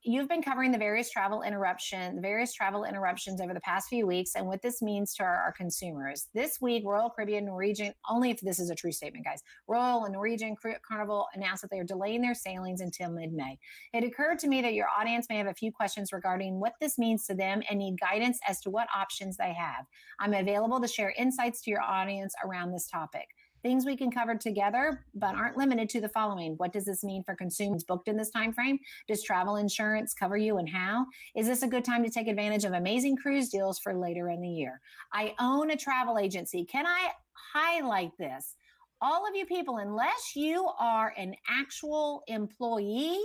You've been covering the various travel interruptions over the past few weeks and what this means to our consumers. This week, Royal Caribbean, Norwegian, only if this is a true statement, guys, Royal and Norwegian Carnival announced that they are delaying their sailings until mid-May. It occurred to me that your audience may have a few questions regarding what this means to them and need guidance as to what options they have. I'm available to share insights to your audience around this topic. Things we can cover together, but aren't limited to the following. What does this mean for consumers booked in this time frame? Does travel insurance cover you and how? Is this a good time to take advantage of amazing cruise deals for later in the year? I own a travel agency. Can I highlight this? All of you people, unless you are an actual employee,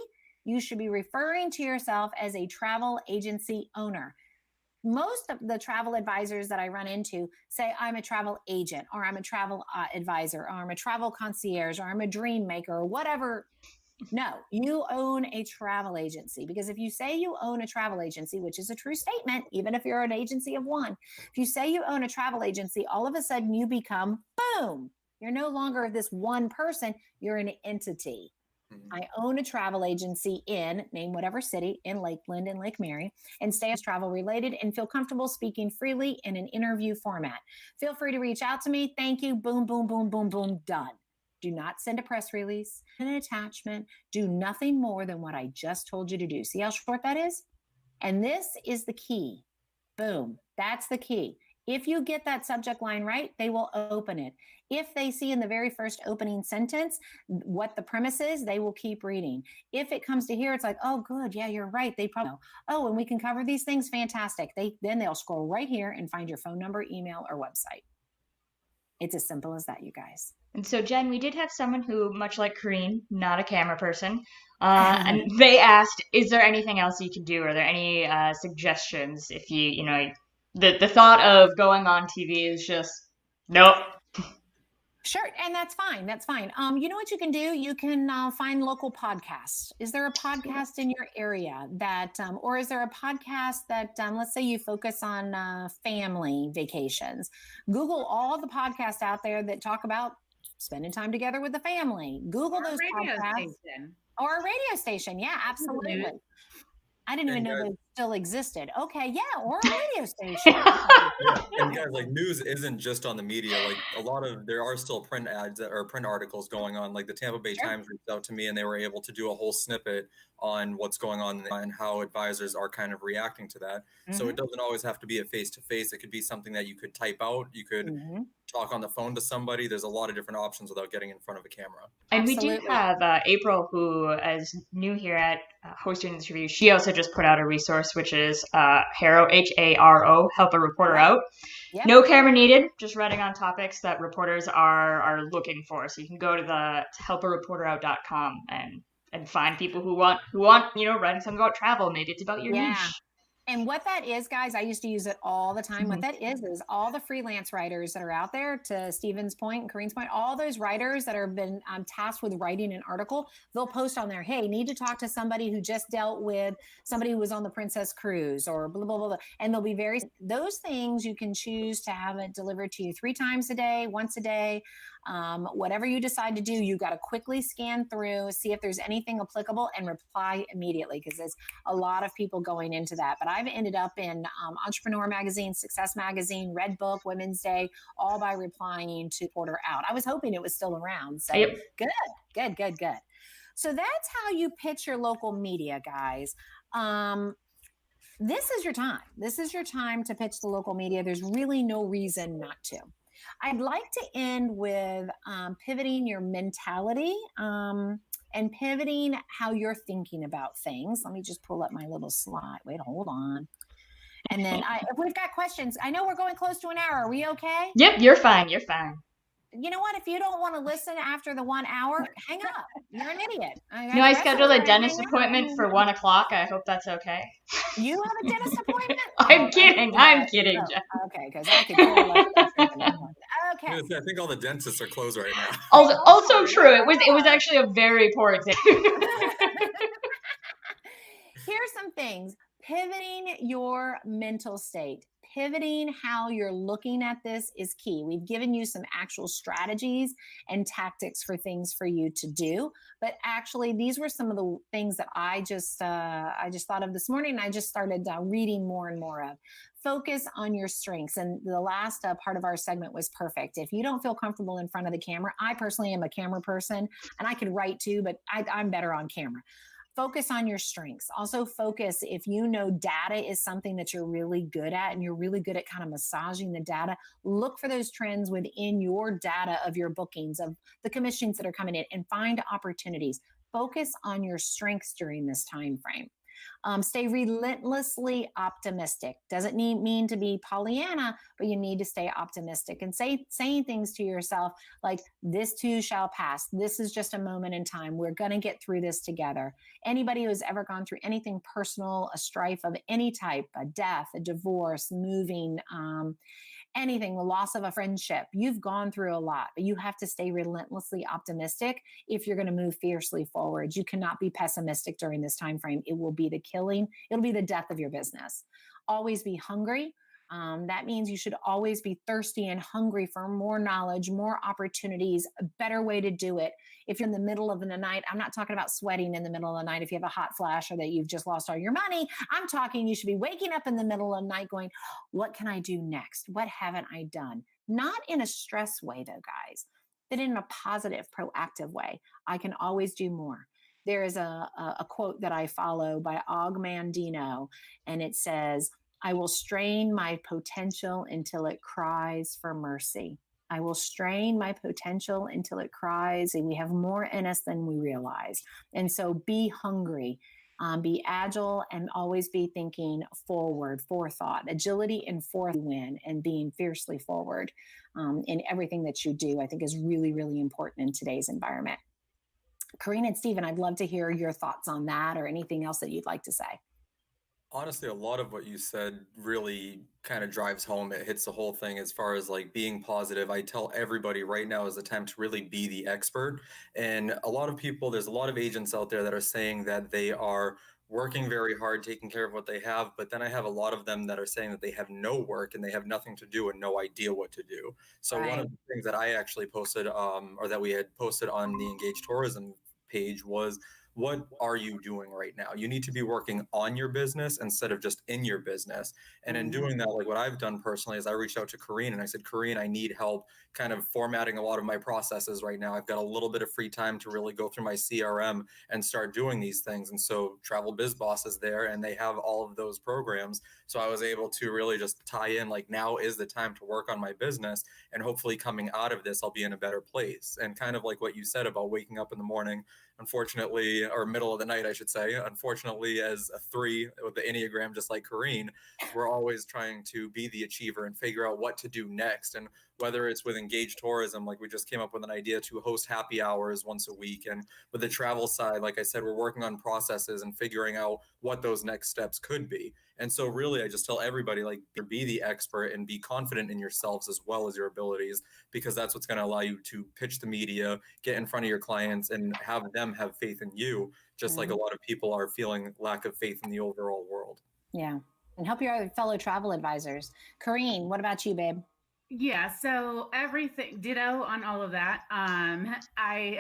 you should be referring to yourself as a travel agency owner. Most of the travel advisors that I run into say, I'm a travel agent, or I'm a travel advisor, or I'm a travel concierge, or I'm a dream maker, or whatever. No, you own a travel agency, because if you say you own a travel agency, which is a true statement, even if you're an agency of one, if you say you own a travel agency, all of a sudden you become, boom, you're no longer this one person, you're an entity. I own a travel agency in, name whatever city, in Lakeland and Lake Mary, and stay as travel related and feel comfortable speaking freely in an interview format. Feel free to reach out to me. Thank you. Boom, boom, boom, boom, boom. Done. Do not send a press release, an attachment. Do nothing more than what I just told you to do. See how short that is? And this is the key. Boom. That's the key. If you get that subject line right, they will open it. If they see in the very first opening sentence what the premise is, they will keep reading. If it comes to here, it's like, oh, good. Yeah, you're right. They probably know. Oh, and we can cover these things. Fantastic. Then they'll scroll right here and find your phone number, email, or website. It's as simple as that, you guys. And so, Jen, we did have someone who, much like Kareen, not a camera person, and they asked, is there anything else you can do? Are there any suggestions if the thought of going on TV is just, nope. Sure. And that's fine. That's fine. You know what you can do? You can find local podcasts. Is there a podcast in your area that, or is there a podcast that, let's say you focus on family vacations? Google all the podcasts out there that talk about spending time together with the family. Google those podcasts. Or a radio station. Yeah, absolutely. I didn't even know they still existed. Okay, yeah, or a radio station. And guys, like, news isn't just on the media. Like, there are still print ads or print articles going on. Like the Tampa Bay Times reached out to me, and they were able to do a whole snippet on what's going on and how advisors are kind of reacting to that. So it doesn't always have to be a face-to-face. It could be something that you could type out. You could talk on the phone to somebody. There's a lot of different options without getting in front of a camera. And we do have April, who is new here at hosting this review. She also just put out a resource, which is HARO, H-A-R-O, Help a Reporter Out. Yep. No camera needed, just writing on topics that reporters are looking for. So you can go to the helpareporterout.com and find people who want writing something about travel. Maybe it's about your niche. And what that is, guys, I used to use it all the time. What that is all the freelance writers that are out there, to Stephen's point and Kareen's point, all those writers that have been tasked with writing an article, they'll post on there, hey, need to talk to somebody who just dealt with somebody who was on the Princess Cruise or blah, blah, blah, blah. And they'll be those things you can choose to have it delivered to you 3 times a day, once a day. Whatever you decide to do, you got to quickly scan through, see if there's anything applicable, and reply immediately, because there's a lot of people going into that. But I've ended up in Entrepreneur Magazine, Success Magazine, Red Book, Women's Day, all by replying to Porter Out. I was hoping it was still around. So good. So that's how you pitch your local media, guys. This is your time. This is your time to pitch the local media. There's really no reason not to. I'd like to end with pivoting your mentality and pivoting how you're thinking about things. Let me just pull up my little slide. Wait, hold on. And then if we've got questions, I know we're going close to an hour. Are we okay? Yep, you're fine. You're fine. You know what? If you don't want to listen after the 1 hour, hang up. You're an idiot. I scheduled a dentist appointment for 1 o'clock. I hope that's okay. You have a dentist appointment? I'm kidding. I'm kidding, Jen. Okay, because I could care less. Okay. I think all the dentists are closed right now. Also true. It was actually a very poor example. Here's some things. Pivoting your mental state. pivoting how you're looking at this is key. We've given you some actual strategies and tactics for things for you to do, but actually these were some of the things that I just thought of this morning. I just started reading more and more of. Focus on your strengths. And the last part of our segment was perfect. If you don't feel comfortable in front of the camera, I personally am a camera person and I could write too, but I'm better on camera. Focus on your strengths. Also focus, if you know data is something that you're really good at and you're really good at kind of massaging the data, look for those trends within your data of your bookings, of the commissions that are coming in, and find opportunities. Focus on your strengths during this time frame. Stay relentlessly optimistic. Doesn't mean to be Pollyanna, but you need to stay optimistic and saying things to yourself like, this too shall pass. This is just a moment in time. We're going to get through this together. Anybody who's ever gone through anything personal, a strife of any type, a death, a divorce, moving, anything, the loss of a friendship, you've gone through a lot, but you have to stay relentlessly optimistic if you're going to move fiercely forward. You cannot be pessimistic during this time frame. It will be the killing. It'll be the death of your business. Always be hungry. That means you should always be thirsty and hungry for more knowledge, more opportunities, a better way to do it. If you're in the middle of the night, I'm not talking about sweating in the middle of the night if you have a hot flash or that you've just lost all your money. I'm talking you should be waking up in the middle of the night going, what can I do next? What haven't I done? Not in a stress way though, guys, but in a positive, proactive way. I can always do more. There is a quote that I follow by Og Mandino, and it says, I will strain my potential until it cries for mercy. I will strain my potential until it cries. And we have more in us than we realize. And so be hungry, be agile, and always be thinking forward, forethought, agility and win, and being fiercely forward in everything that you do, I think is really, really important in today's environment. Corinne and Stephen, I'd love to hear your thoughts on that or anything else that you'd like to say. Honestly, a lot of what you said really kind of drives home. It hits the whole thing as far as like being positive. I tell everybody right now is the time to really be the expert. And a lot of people, there's a lot of agents out there that are saying that they are working very hard, taking care of what they have. But then I have a lot of them that are saying that they have no work and they have nothing to do and no idea what to do. So one of the things that I actually posted, or that we had posted on the Engage Tourism page was, what are you doing right now? You need to be working on your business instead of just in your business. And in doing that, like what I've done personally is I reached out to Corinne and I said, Corinne, I need help kind of formatting a lot of my processes right now. I've got a little bit of free time to really go through my CRM and start doing these things. And so Travel Biz Boss is there and they have all of those programs. So I was able to really just tie in, like, now is the time to work on my business. And hopefully coming out of this, I'll be in a better place. And kind of like what you said about waking up in the morning, unfortunately, or middle of the night, I should say, unfortunately, as a 3 with the Enneagram, just like Corinne, we're always trying to be the achiever and figure out what to do next. And whether it's with Engage Tourism, like we just came up with an idea to host happy hours once a week. And with the travel side, like I said, we're working on processes and figuring out what those next steps could be. And so really, I just tell everybody, like, be the expert and be confident in yourselves as well as your abilities, because that's what's going to allow you to pitch the media, get in front of your clients, and have them have faith in you, just like a lot of people are feeling lack of faith in the overall world. Yeah. And help your fellow travel advisors. Corinne, what about you, babe? Yeah, so everything ditto on all of that. I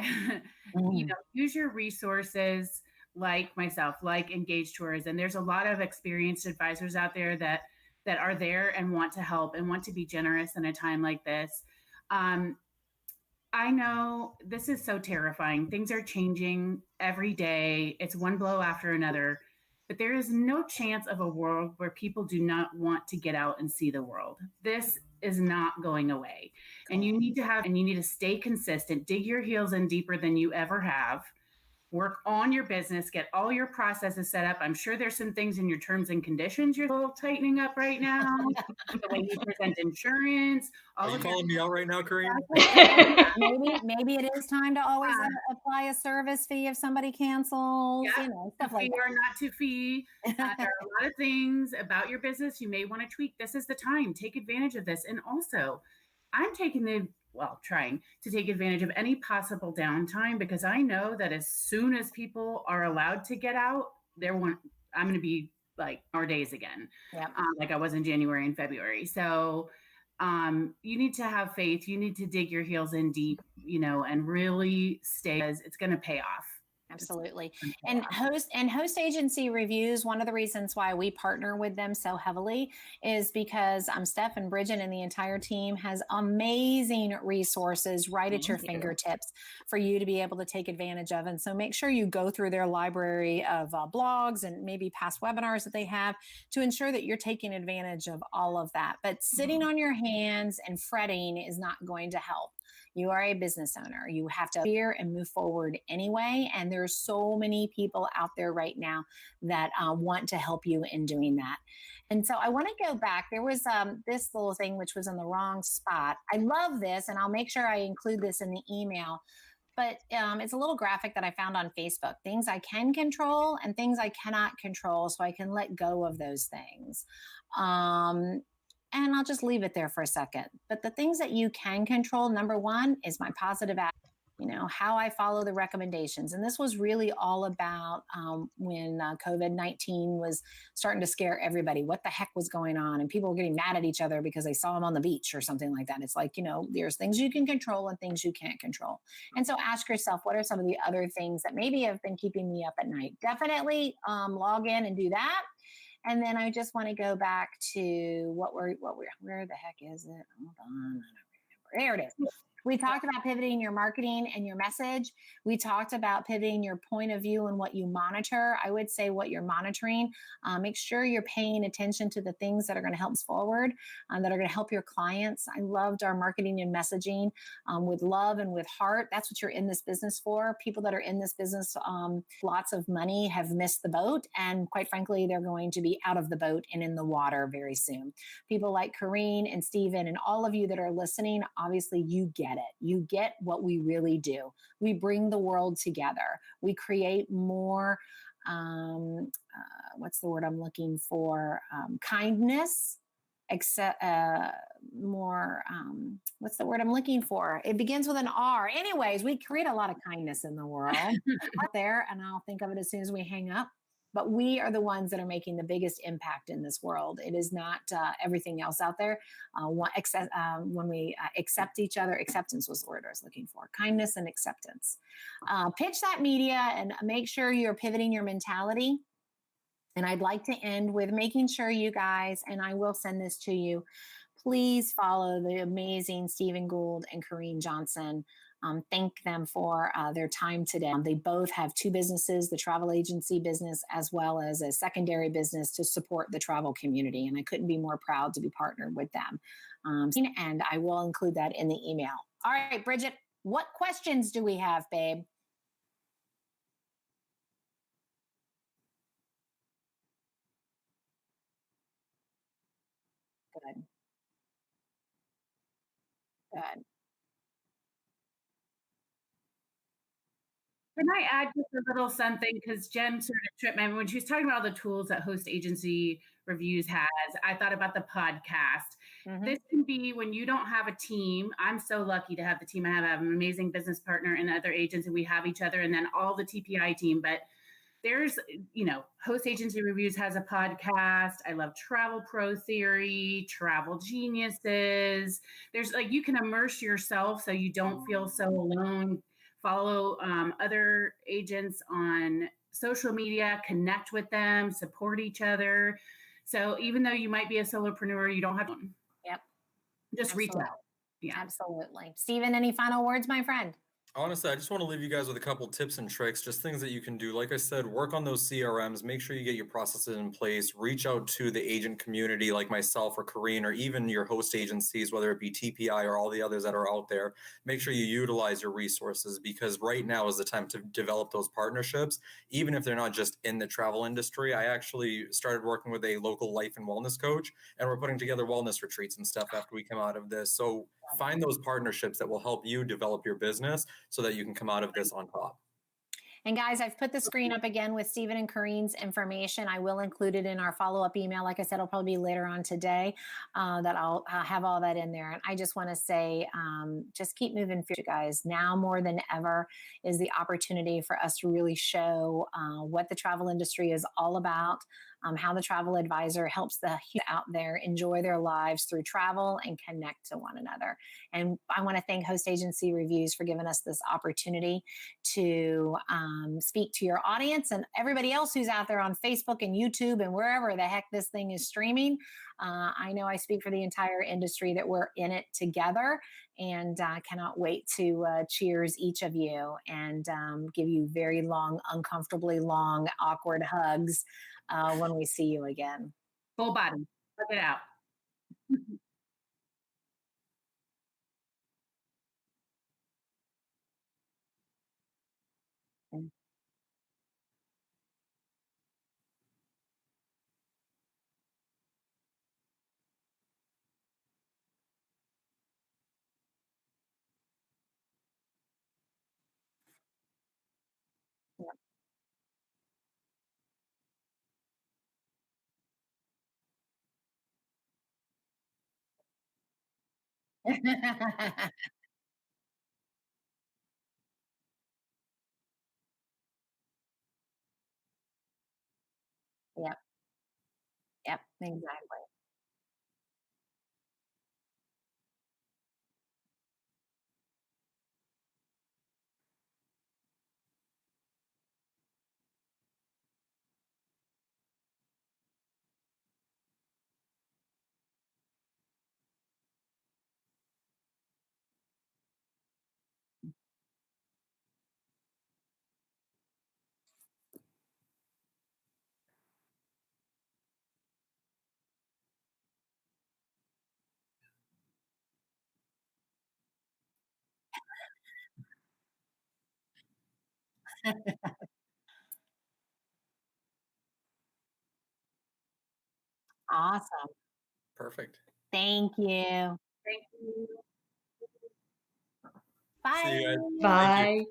use your resources like myself, like Engage Tourism. There's a lot of experienced advisors out there that are there and want to help and want to be generous in a time like this. I know this is so terrifying. Things are changing every day. It's one blow after another. But there is no chance of a world where people do not want to get out and see the world. This is not going away. And you need to stay consistent, dig your heels in deeper than you ever have. Work on your business, get all your processes set up. I'm sure there's some things in your terms and conditions you're a little tightening up right now. The way you present insurance. Are you calling me out right now, Corinne? Maybe it is time to always apply a service fee if somebody cancels, stuff like that. Or not to fee. There are a lot of things about your business you may want to tweak. This is the time. Take advantage of this. And also, I'm trying to take advantage of any possible downtime, because I know that as soon as people are allowed to get out, I'm going to be like our days again, Yep. like I was in January and February. So you need to have faith. You need to dig your heels in deep, and really stay, as it's going to pay off. Absolutely. And host agency reviews, one of the reasons why we partner with them so heavily is because Steph and Bridget and the entire team has amazing resources right at your fingertips for you to be able to take advantage of. And so make sure you go through their library of blogs and maybe past webinars that they have to ensure that you're taking advantage of all of that. But sitting on your hands and fretting is not going to help. You are a business owner. You have to fear and move forward anyway. And there's so many people out there right now that want to help you in doing that. And so I want to go back. There was this little thing which was in the wrong spot. I love this, and I'll make sure I include this in the email. But it's a little graphic that I found on Facebook. Things I can control and things I cannot control, so I can let go of those things. And I'll just leave it there for a second. But the things that you can control, number one, is my positive attitude, how I follow the recommendations. And this was really all about when COVID-19 was starting to scare everybody. What the heck was going on? And people were getting mad at each other because they saw them on the beach or something like that. It's like, there's things you can control and things you can't control. And so ask yourself, what are some of the other things that maybe have been keeping me up at night? Definitely log in and do that. And then I just want to go back to where the heck is it? Hold on. I don't remember. There it is. We talked about pivoting your marketing and your message. We talked about pivoting your point of view and what you monitor. I would say what you're monitoring. Make sure you're paying attention to the things that are going to help us forward, that are going to help your clients. I loved our marketing and messaging with love and with heart. That's what you're in this business for. People that are in this business, lots of money, have missed the boat. And quite frankly, they're going to be out of the boat and in the water very soon. People like Corrine and Stephen and all of you that are listening, obviously you get it. You get what we really do. We bring the world together. We create more, what's the word I'm looking for? Kindness, more, what's the word I'm looking for? It begins with an R. Anyways, we create a lot of kindness in the world out there, and I'll think of it as soon as we hang up. But we are the ones that are making the biggest impact in this world. It is not everything else out there. When we accept each other, acceptance was the word I was looking for, kindness and acceptance. Pitch that media and make sure you're pivoting your mentality. And I'd like to end with making sure you guys, and I will send this to you, please follow the amazing Stephen Gould and Corrine Johnson. Thank them for their time today. They both have two businesses, the travel agency business, as well as a secondary business to support the travel community. And I couldn't be more proud to be partnered with them. And I will include that in the email. All right, Bridget, what questions do we have, babe? Good. Good. Can I add just a little something? Because Jen sort of tripped me. When she was talking about all the tools that Host Agency Reviews has, I thought about the podcast. Mm-hmm. This can be when you don't have a team. I'm so lucky to have the team I have. I have an amazing business partner and other agents, and we have each other, and then all the TPI team. But there's, Host Agency Reviews has a podcast. I love Travel Pro Theory, Travel Geniuses. There's you can immerse yourself so you don't feel so alone. Follow other agents on social media, connect with them, support each other. So even though you might be a solopreneur, you don't have to. Yep. Just reach out. Yeah. Absolutely. Stephen, any final words, my friend? Honestly, I just want to leave you guys with a couple tips and tricks, just things that you can do. Like I said, work on those CRMs, make sure you get your processes in place, reach out to the agent community like myself or Corrine, or even your host agencies, whether it be TPI or all the others that are out there. Make sure you utilize your resources, because right now is the time to develop those partnerships, even if they're not just in the travel industry. I actually started working with a local life and wellness coach, and we're putting together wellness retreats and stuff after we come out of this. So find those partnerships that will help you develop your business so that you can come out of this on top. And guys, I've put the screen up again with Stephen and Corrine's information. I will include it in our follow-up email. Like I said, it'll probably be later on today that I'll have all that in there. And I just want to say, just keep moving forward, you guys. Now more than ever is the opportunity for us to really show what the travel industry is all about. how the travel advisor helps the youth out there enjoy their lives through travel and connect to one another. And I want to thank Host Agency Reviews for giving us this opportunity to speak to your audience and everybody else who's out there on Facebook and YouTube and wherever the heck this thing is streaming. I know I speak for the entire industry that we're in it together, and cannot wait to cheers each of you and give you very long, uncomfortably long, awkward hugs when we see you again. Full body. Look it out. Yep. Yep. Exactly. Awesome. Perfect. Thank you. Thank you. Bye. See you guys. Thank you. Bye.